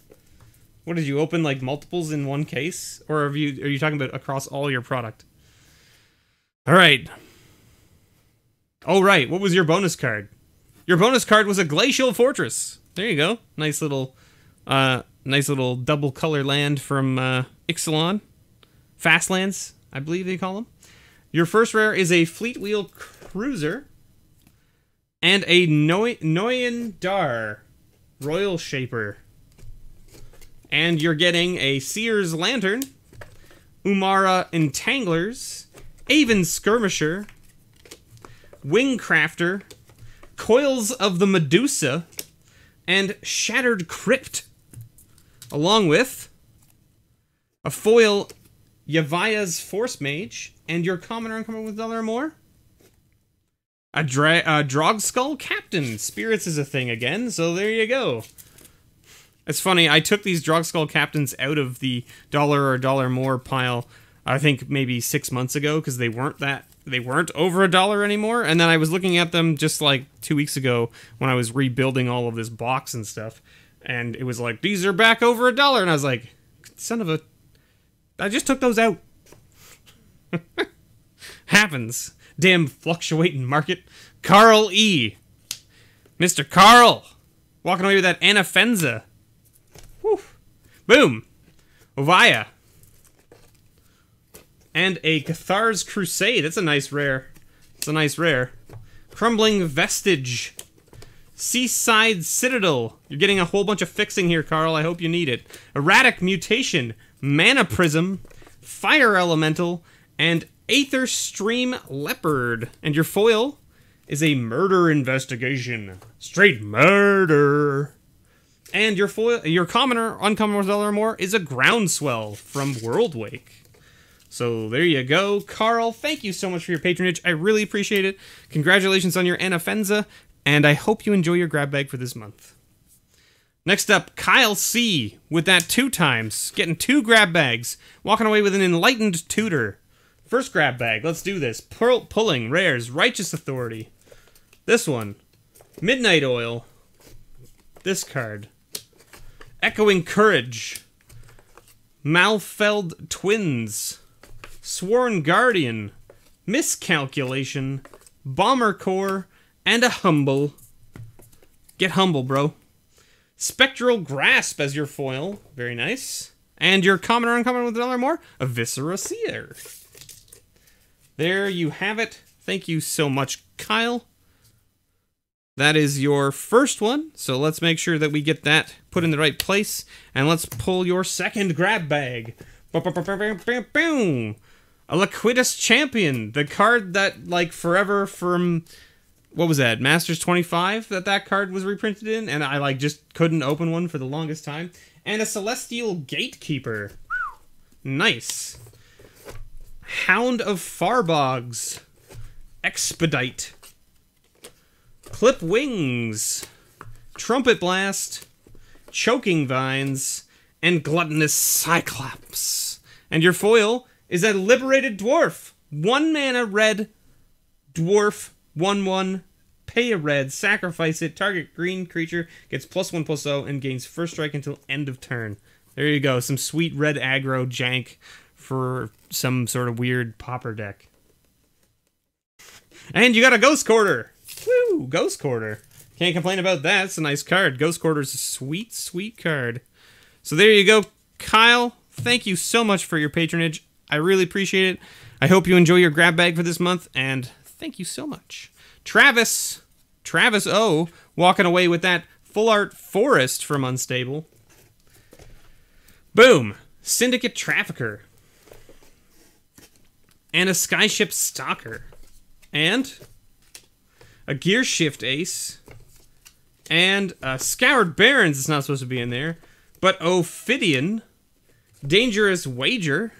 Speaker 1: What, did you open like multiples in one case? Or are you talking about across all your product? Alright. Oh right, what was your bonus card? Your bonus card was a Glacial Fortress. There you go. Nice little double color land from Ixalan. Fastlands, I believe they call them. Your first rare is a Fleet Wheel Cruiser. And a Noyan Dar Royal Shaper. And you're getting a Seer's Lantern, Umara Entanglers, Aven Skirmisher, Wingcrafter, Coils of the Medusa, and Shattered Crypt. Along with a foil Yavia's Force Mage, and your common or uncommon with $1 or more. A Drogskull Captain. Spirits is a thing again, so there you go. It's funny, I took these Drogskull Captains out of the $1 or $1 more pile, I think maybe 6 months ago, because they weren't over $1 anymore, and then I was looking at them just like 2 weeks ago when I was rebuilding all of this box and stuff, and it was like, these are back over $1, and I was like, son of a... I just took those out. Happens. Damn fluctuating market. Carl E. Mr. Carl. Walking away with that Anafenza. Whew. Boom. Ovaya. And a Cathar's Crusade. That's a nice rare. It's a nice rare. Crumbling Vestige. Seaside Citadel. You're getting a whole bunch of fixing here, Carl. I hope you need it. Erratic Mutation. Mana Prism. Fire Elemental. And Aether Stream Leopard. And your foil is a Murder Investigation. Straight murder. And your foil, your common or uncommon worth $1 or more is a Groundswell from Worldwake. So there you go. Carl, thank you so much for your patronage. I really appreciate it. Congratulations on your Anafenza, and I hope you enjoy your grab bag for this month. Next up, Kyle C. with that 2 times. Getting 2 grab bags. Walking away with an Enlightened Tutor. First grab bag, let's do this. Pulling, rares, Righteous Authority. This one. Midnight Oil. This card. Echoing Courage. Malfeld Twins. Sworn Guardian. Miscalculation. Bomber Core. And a Humble. Get humble, bro. Spectral Grasp as your foil. Very nice. And your common or uncommon with $1 or more, a Viscera Seer. There you have it. Thank you so much, Kyle. That is your first one, so let's make sure that we get that put in the right place, and let's pull your second grab bag. Boom! A Liquidus Champion, the card that, like, forever from, what was that, Masters 25 that card was reprinted in, and I, like, just couldn't open one for the longest time. And a Celestial Gatekeeper. Nice. Hound of Farbogs. Expedite. Clip Wings. Trumpet Blast. Choking Vines. And Gluttonous Cyclops. And your foil is a Liberated Dwarf. 1 mana red dwarf. 1/1. Pay a red. Sacrifice it. Target green creature gets +1/+0 and gains first strike until end of turn. There you go. Some sweet red aggro jank for some sort of weird popper deck. And you got a Ghost Quarter. Woo! Ghost Quarter. Can't complain about that. It's a nice card. Ghost Quarter's a sweet, sweet card. So there you go, Kyle. Thank you so much for your patronage. I really appreciate it. I hope you enjoy your grab bag for this month, and thank you so much. Travis O, walking away with that Full Art Forest from Unstable. Boom. Syndicate Trafficker. And a Skyship Stalker. And a Gear Shift Ace. And Scoured Barons is not supposed to be in there. But Ophidian. Dangerous Wager.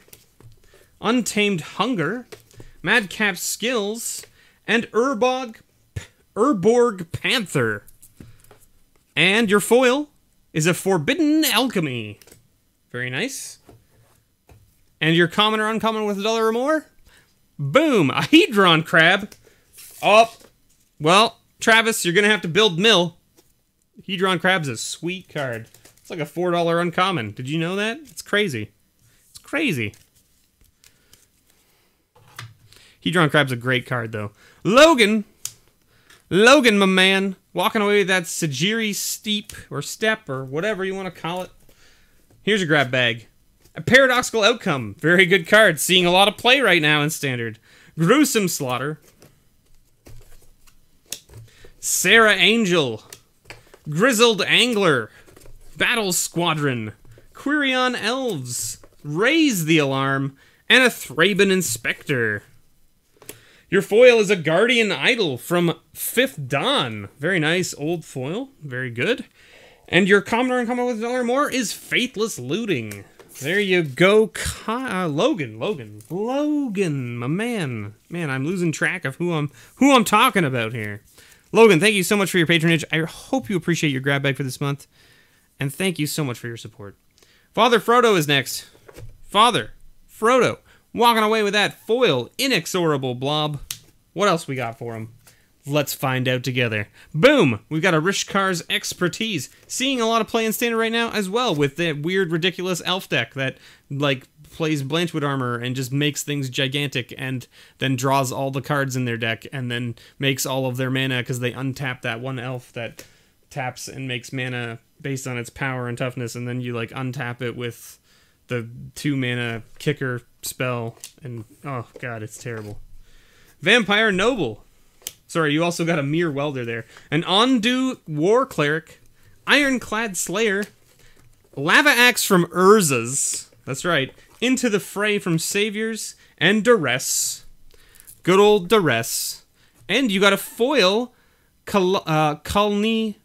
Speaker 1: Untamed Hunger. Madcap Skills. And Urborg Panther. And your foil is a Forbidden Alchemy. Very nice. And your common or uncommon with $1 or more? Boom! A Hedron Crab. Oh, well, Travis, you're going to have to build mill. Hedron Crab's a sweet card. It's like a $4 uncommon. Did you know that? It's crazy. It's crazy. Hedron Crab's a great card, though. Logan, my man, walking away with that Sajiri Steep, or Step, or whatever you want to call it. Here's your grab bag. A Paradoxical Outcome. Very good card. Seeing a lot of play right now in Standard. Gruesome Slaughter. Sarah Angel. Grizzled Angler. Battle Squadron. Quirion Elves. Raise the Alarm. And a Thraben Inspector. Your foil is a Guardian Idol from Fifth Dawn. Very nice old foil. Very good. And your common or uncommon with $1 or more is Faithless Looting. There you go, Logan, my man. Man, I'm losing track of who I'm talking about here. Logan, thank you so much for your patronage. I hope you appreciate your grab bag for this month. And thank you so much for your support. Father Frodo is next. Father Frodo, walking away with that foil Inexorable Blob. What else we got for him? Let's find out together. Boom! We've got a Rishkar's Expertise. Seeing a lot of play in Standard right now as well with that weird, ridiculous elf deck that, like, plays Blanchwood Armor and just makes things gigantic and then draws all the cards in their deck and then makes all of their mana because they untap that one elf that taps and makes mana based on its power and toughness, and then you, like, untap it with the 2-mana kicker spell, and, oh god, it's terrible. Vampire Noble. Sorry, you also got a Mere Welder there. An Ondu War Cleric, Ironclad Slayer, Lava Axe from Urza's, that's right, Into the Fray from Saviors, and Duress. Good old Duress. And you got a foil, Colney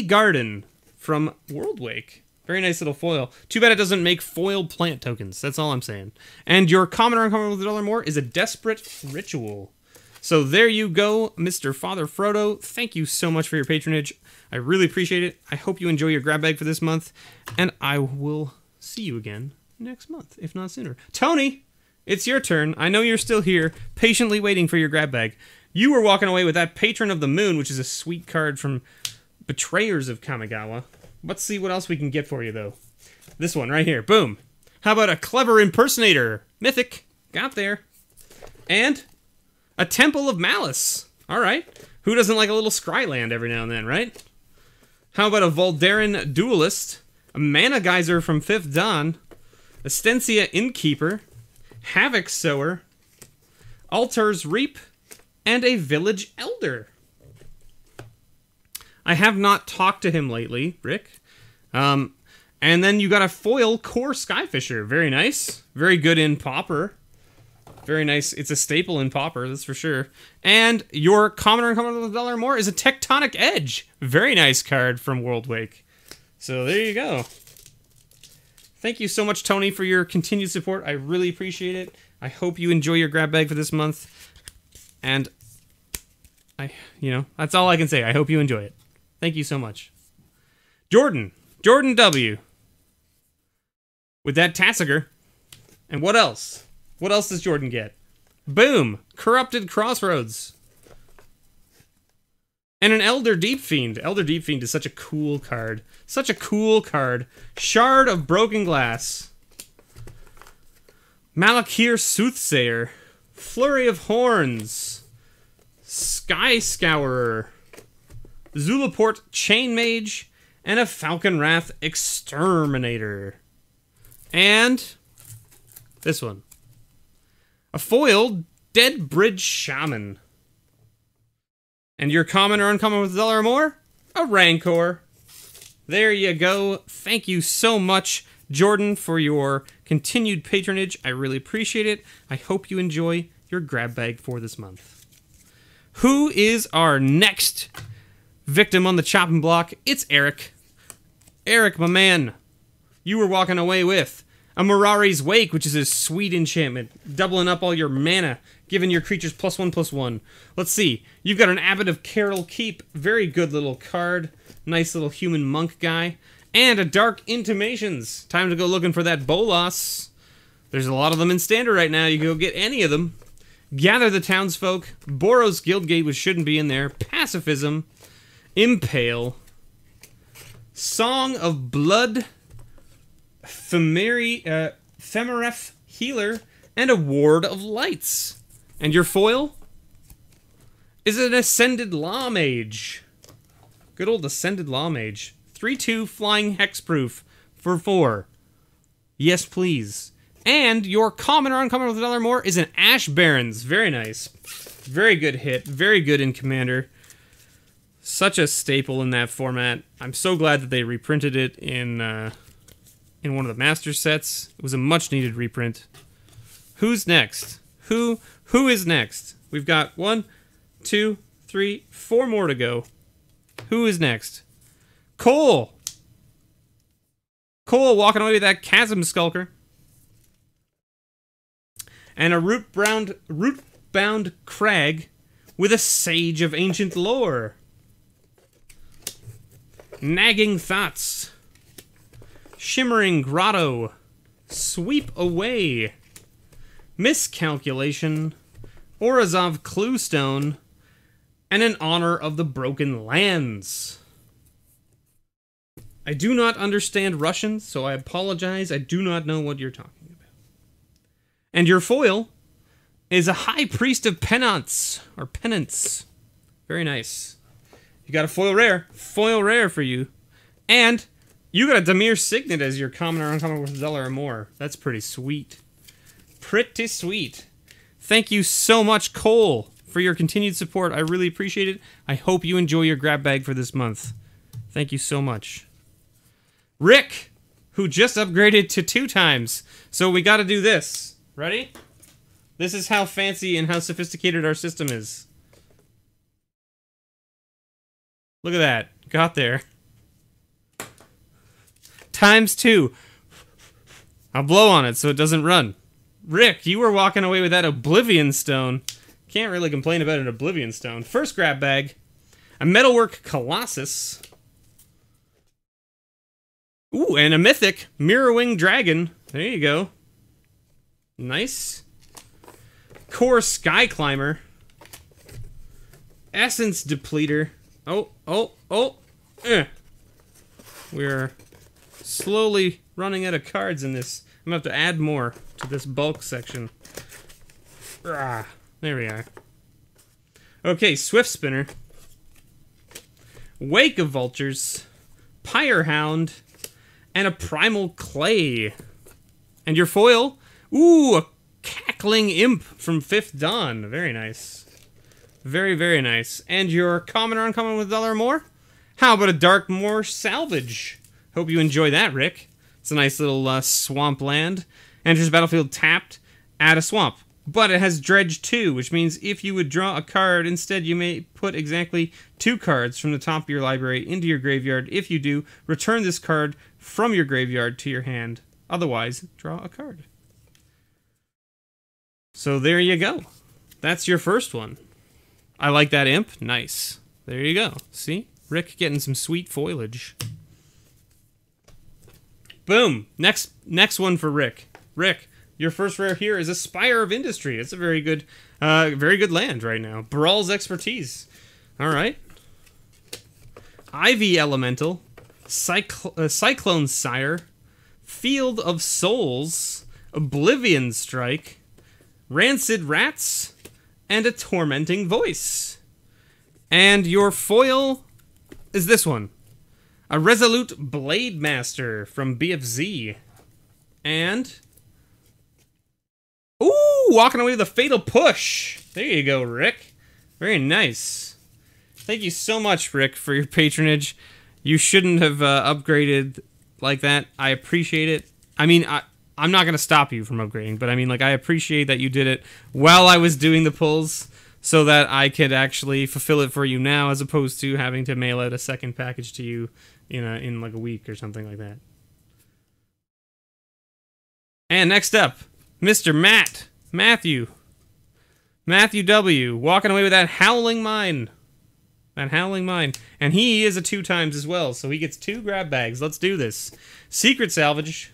Speaker 1: Garden from Worldwake. Very nice little foil. Too bad it doesn't make foil plant tokens, that's all I'm saying. And your common or uncommon with $1 or more is a Desperate Ritual. So there you go, Mr. Father Frodo. Thank you so much for your patronage. I really appreciate it. I hope you enjoy your grab bag for this month. And I will see you again next month, if not sooner. Tony, it's your turn. I know you're still here, patiently waiting for your grab bag. You were walking away with that Patron of the Moon, which is a sweet card from Betrayers of Kamigawa. Let's see what else we can get for you, though. This one right here. Boom. How about a Clever Impersonator? Mythic. Got there. And a Temple of Malice. All right. Who doesn't like a little Scryland every now and then, right? How about a Voldarin Duelist, a Mana Geyser from Fifth Dawn, a Stensia Innkeeper, Havoc Sower, Altar's Reap, and a Village Elder. I have not talked to him lately, Rick. And then you got a foil Core Skyfisher. Very nice. Very good in Pauper. Very nice. It's a staple in Pauper, that's for sure. And your common or uncommon with $1 or more is a Tectonic Edge. Very nice card from Worldwake. So there you go. Thank you so much, Tony, for your continued support. I really appreciate it. I hope you enjoy your grab bag for this month. And that's all I can say. I hope you enjoy it. Thank you so much. Jordan W. With that Tassiger. And what else? What else does Jordan get? Boom! Corrupted Crossroads. And an Elder Deep Fiend. Elder Deep Fiend is such a cool card. Such a cool card. Shard of Broken Glass. Malakir Soothsayer. Flurry of Horns. Sky Scourer. Zulaport Chain Mage, and a Falcon Wrath Exterminator. And this one. A foil Dead Bridge Shaman. And your common or uncommon with $1 or more? A Rancor. There you go. Thank you so much, Jordan, for your continued patronage. I really appreciate it. I hope you enjoy your grab bag for this month. Who is our next victim on the chopping block? It's Eric. Eric, my man, you were walking away with a Mirari's Wake, which is a sweet enchantment, doubling up all your mana, giving your creatures +1/+1. Let's see. You've got an Abbot of Carol Keep. Very good little card. Nice little human monk guy. And a Dark Intimations. Time to go looking for that Bolas. There's a lot of them in Standard right now. You can go get any of them. Gather the Townsfolk. Boros Guildgate, which shouldn't be in there. Pacifism. Impale. Song of Blood. Femeref Healer. And a Ward of Lights. And your foil is an Ascended Law Mage. Good old Ascended Law Mage. 3/2 flying hexproof for 4. Yes, please. And your common or uncommon with $1 or more is an Ash Barrens. Very nice. Very good hit. Very good in Commander. Such a staple in that format. I'm so glad that they reprinted it in one of the master sets. It was a much needed reprint. Who's next? Who is next? We've got 1, 2, 3, 4 more to go. Who is next? Cole! Cole walking away with that Chasm Skulker. And a root-bound crag with a Sage of Ancient Lore. Nagging Thoughts. Shimmering Grotto. Sweep Away. Miscalculation. Orazov Cluestone. And an Honor of the Broken Lands. I do not understand Russian, so I apologize. I do not know what you're talking about. And your foil is a High Priest of Penance, or Penance. Very nice. You got a foil rare. Foil rare for you. And you got a Dimir Signet as your common or uncommon with $1 or more. That's pretty sweet. Pretty sweet. Thank you so much, Cole, for your continued support. I really appreciate it. I hope you enjoy your grab bag for this month. Thank you so much. Rick, who just upgraded to 2 times. So we got to do this. Ready? This is how fancy and how sophisticated our system is. Look at that. Got there. ×2. I'll blow on it so it doesn't run. Rick, you were walking away with that Oblivion Stone. Can't really complain about an Oblivion Stone. First grab bag. A Metalwork Colossus. Ooh, and a Mythic Mirrorwing Dragon. There you go. Nice. Core Sky Climber. Essence Depleter. We're slowly running out of cards in this. I'm going to have to add more to this bulk section. There we are. Okay, Swift Spinner. Wake of Vultures. Pyrehound. And a Primal Clay. And your foil? Ooh, a Cackling Imp from Fifth Dawn. Very nice. Very, very nice. And your common or uncommon with $1 or more? How about a Darkmoor Salvage? Hope you enjoy that, Rick. It's a nice little swamp land. Enters battlefield tapped. Add a swamp. But it has Dredge 2, which means if you would draw a card, instead you may put exactly 2 cards from the top of your library into your graveyard. If you do, return this card from your graveyard to your hand. Otherwise, draw a card. So there you go. That's your first one. I like that imp. Nice. There you go. See? Rick getting some sweet foliage. Boom. Next one for Rick. Rick, your first rare here is a Spire of Industry. It's a very good land right now. Brawl's Expertise. All right. Ivy Elemental. Cyclone Sire. Field of Souls. Oblivion Strike. Rancid Rats. And a Tormenting Voice. And your foil is this one. A Resolute Blade Master from BFZ. And... ooh, walking away with a Fatal Push. There you go, Rick. Very nice. Thank you so much, Rick, for your patronage. You shouldn't have upgraded like that. I appreciate it. I mean, I'm not going to stop you from upgrading, but I mean, like, I appreciate that you did it while I was doing the pulls so that I could actually fulfill it for you now as opposed to having to mail out a second package to you in like a week or something like that. And next up, Mr. Matthew W. walking away with that Howling Mine. That Howling Mine. And he is a 2x as well, so he gets 2 grab bags. Let's do this. Secret Salvage.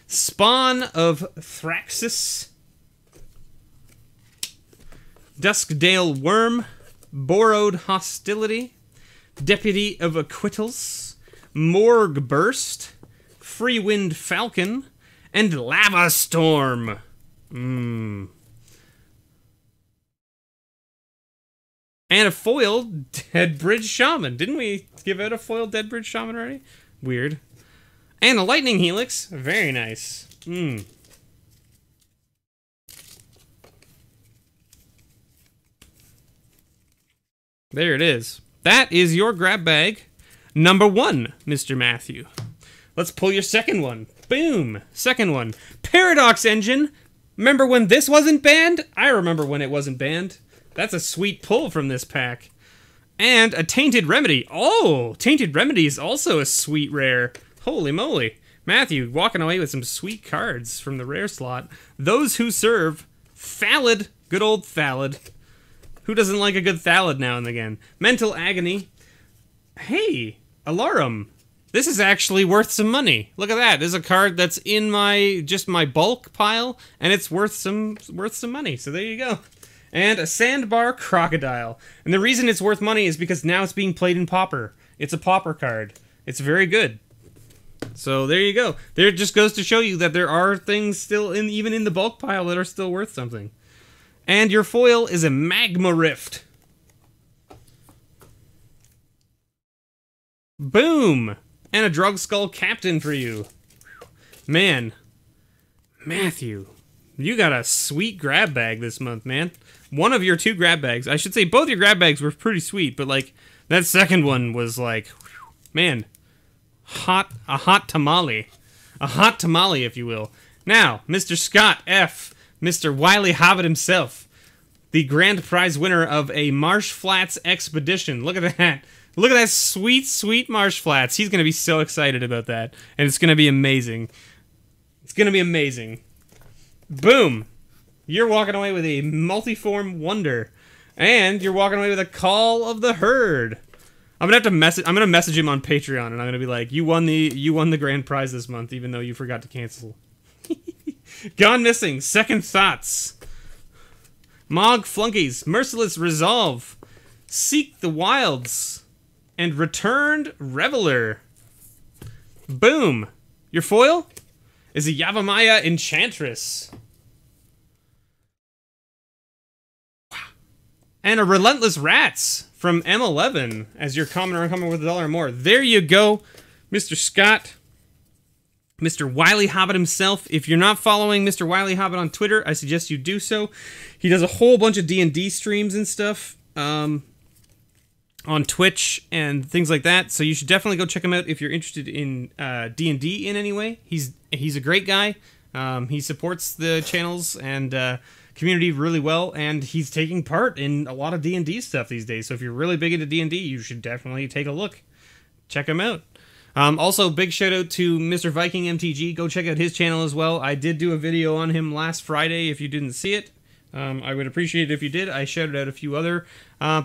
Speaker 1: Spawn of Thraxus. Duskdale Worm. Borrowed Hostility. Deputy of Acquittals. Morgue Burst. Freewind Falcon. And Lava Storm. And a foil Deadbridge Shaman. Didn't we give out a foil Deadbridge Shaman already? Weird. And a Lightning Helix. Very nice. There it is. That is your grab bag number 1, Mr. Matthew. Let's pull your second one. Boom. Second one. Paradox Engine. Remember when this wasn't banned? I remember when it wasn't banned. That's a sweet pull from this pack. And a Tainted Remedy. Oh, Tainted Remedy is also a sweet rare. Holy moly. Matthew walking away with some sweet cards from the rare slot. Those Who Serve. Thallid. Good old Thallid. Who doesn't like a good Thallid now and again? Mental Agony. Hey, Alarum. This is actually worth some money. Look at that. There's a card that's in my bulk pile, and it's worth some money. So there you go. And a Sandbar Crocodile. And the reason it's worth money is because now it's being played in Pauper. It's a Pauper card. It's very good. So there you go. There it just goes to show you that there are things still even in the bulk pile that are still worth something. And your foil is a Magma Rift. Boom! And a Drug Skull Captain for you. Man. Matthew. You got a sweet grab bag this month, man. One of your 2 grab bags. I should say both your grab bags were pretty sweet, but like that second one was like, man, a hot tamale. A hot tamale, if you will. Now, Mr. Scott F., Mr. Wily Hobbit himself, the grand prize winner of a Marsh Flats expedition. Look at that. Look at that sweet, sweet Marsh Flats. He's going to be so excited about that, and it's going to be amazing. It's going to be amazing. Boom. You're walking away with a Multiform Wonder. And you're walking away with a Call of the Herd. I'm gonna message him on Patreon, and I'm gonna be like, you won the grand prize this month, even though you forgot to cancel. Gone Missing, Second Thoughts. Mog Flunkies, Merciless Resolve. Seek the Wilds. And Returned Reveler. Boom. Your foil is a Yavimaya Enchantress. And a Relentless Rats from M11 as your common or uncommon with $1 or more. There you go, Mr. Scott. Mr. Wily Hobbit himself. If you're not following Mr. Wily Hobbit on Twitter, I suggest you do so. He does a whole bunch of D&D streams and stuff on Twitch and things like that. So you should definitely go check him out if you're interested in D&D in any way. He's a great guy. He supports the channels and community really well, and he's taking part in a lot of D&D stuff these days. So if you're really big into D&D, you should definitely take a look. Check him out. Also, big shout out to Mr. Viking MTG. Go check out his channel as well. I did do a video on him last Friday if you didn't see it. I would appreciate it if you did. I shouted out a few other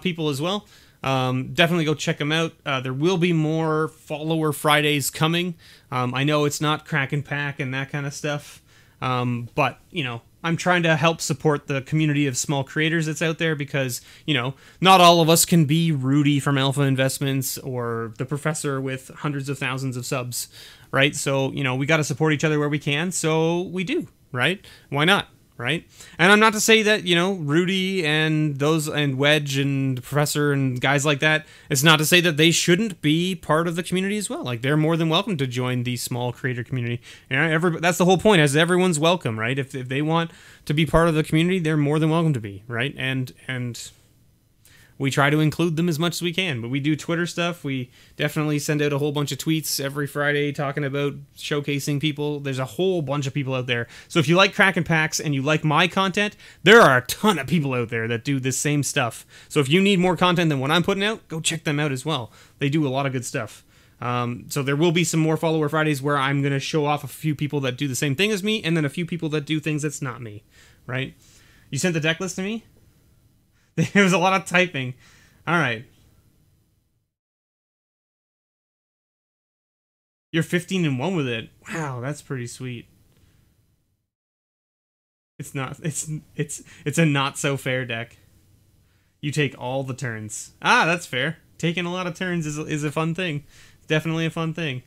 Speaker 1: people as well. Definitely go check him out. There will be more follower Fridays coming. I know it's not Crack and Pack and that kind of stuff. But, you know, I'm trying to help support the community of small creators that's out there because, you know, not all of us can be Rudy from Alpha Investments or the professor with hundreds of thousands of subs, right? So, you know, we got to support each other where we can, so we do, right? Why not? right? And I'm not to say that, you know, Rudy and those and Wedge and Professor and guys like that, it's not to say that they shouldn't be part of the community as well. Like, they're more than welcome to join the small creator community. You know, that's the whole point, is everyone's welcome, right? If they want to be part of the community, they're more than welcome to be, right? And we try to include them as much as we can, but we do Twitter stuff. We definitely send out a whole bunch of tweets every Friday talking about showcasing people. There's a whole bunch of people out there. So if you like cracking packs and you like my content, there are a ton of people out there that do this same stuff. So if you need more content than what I'm putting out, go check them out as well. They do a lot of good stuff. So there will be some more Follower Fridays where I'm going to show off a few people that do the same thing as me, and then a few people that do things that's not me, right? You sent the deck list to me? There was a lot of typing. All right. You're 15-1 with it. Wow, that's pretty sweet. It's not. It's a not so fair deck. You take all the turns. Ah, that's fair. Taking a lot of turns is a fun thing. It's definitely a fun thing.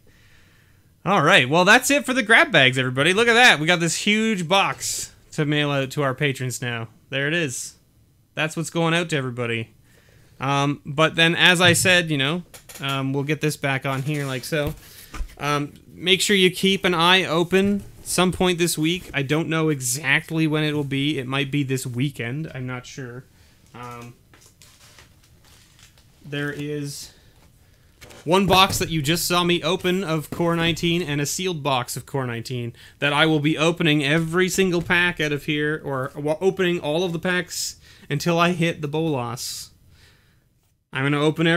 Speaker 1: All right. Well, that's it for the grab bags, everybody. Look at that. We got this huge box to mail out to our patrons now. There it is. That's what's going out to everybody. But then, as I said, you know, we'll get this back on here like so. Make sure you keep an eye open some point this week. I don't know exactly when it will be. It might be this weekend. I'm not sure. There is one box that you just saw me open of Core 19 and a sealed box of Core 19 that I will be opening every single pack out of here, or opening all of the packs until I hit the Bolas. I'm going to open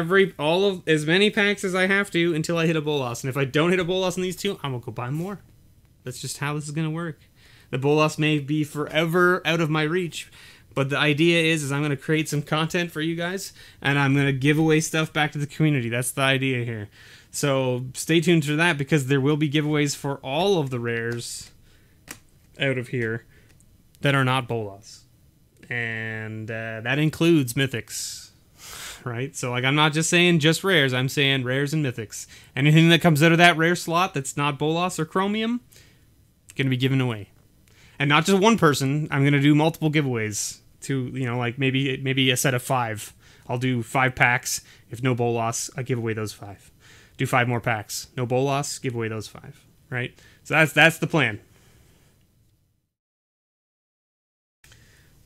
Speaker 1: as many packs as I have to until I hit a Bolas. And if I don't hit a Bolas in these two, I'm going to go buy more. That's just how this is going to work. The Bolas may be forever out of my reach, but the idea is I'm going to create some content for you guys, and I'm going to give away stuff back to the community. That's the idea here. So stay tuned to that, because there will be giveaways for all of the rares out of here that are not Bolas. And that includes mythics, right? So, like, I'm not just saying just rares. I'm saying rares and mythics. Anything that comes out of that rare slot that's not Bolas or Chromium, going to be given away. And not just one person. I'm going to do multiple giveaways to, you know, like maybe a set of 5. I'll do 5 packs. If no Bolas, I give away those 5. Do 5 more packs. No Bolas, give away those 5. Right? So that's the plan.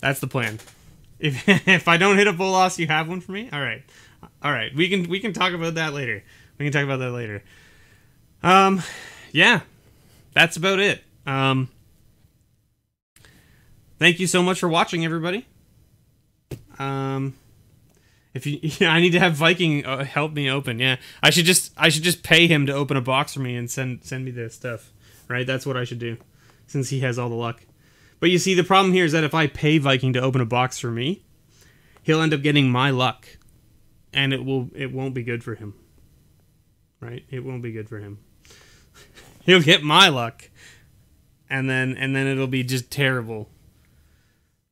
Speaker 1: That's the plan. If I don't hit a Bolas, you have one for me? All right. We can talk about that later. Yeah. That's about it. Thank you so much for watching, everybody. If you I need to have Viking help me open. Yeah. I should just pay him to open a box for me and send me this stuff. Right? That's what I should do, since he has all the luck. But you see, the problem here is that if I pay Viking to open a box for me, he'll end up getting my luck, and it won't be good for him. Right? It won't be good for him. He'll get my luck, and then it'll be just terrible.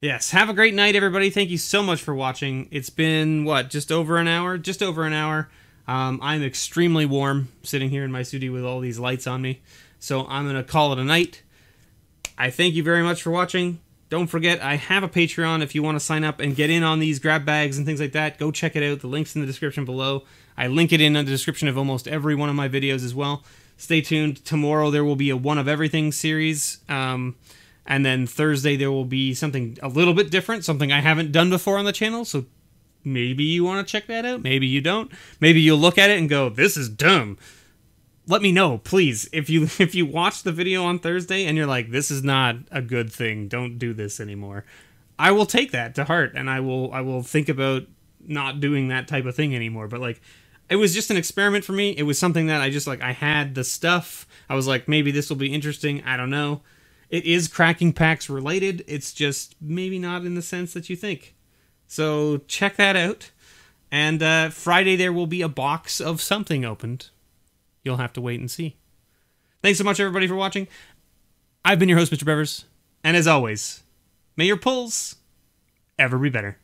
Speaker 1: Yes, have a great night, everybody. Thank you so much for watching. It's been, what, just over an hour? Just over an hour. I'm extremely warm sitting here in my studio with all these lights on me, so I'm going to call it a night. I thank you very much for watching. Don't forget, I have a Patreon. If you want to sign up and get in on these grab bags and things like that, go check it out. The link's in the description below. I link it in the description of almost every one of my videos as well. Stay tuned. Tomorrow there will be a One of Everything series. And then Thursday there will be something a little bit different, something I haven't done before on the channel. So maybe you want to check that out. Maybe you don't. Maybe you'll look at it and go, this is dumb. Let me know, please. If you watch the video on Thursday and you're like, this is not a good thing, don't do this anymore, I will take that to heart, and I will think about not doing that type of thing anymore. But, like, it was just an experiment for me. It was something that I had the stuff. I was like, maybe this will be interesting. I don't know. It is cracking packs related. It's just maybe not in the sense that you think. So check that out. And Friday there will be a box of something opened. You'll have to wait and see. Thanks so much, everybody, for watching. I've been your host, MrBevers, and as always, may your pulls ever be better.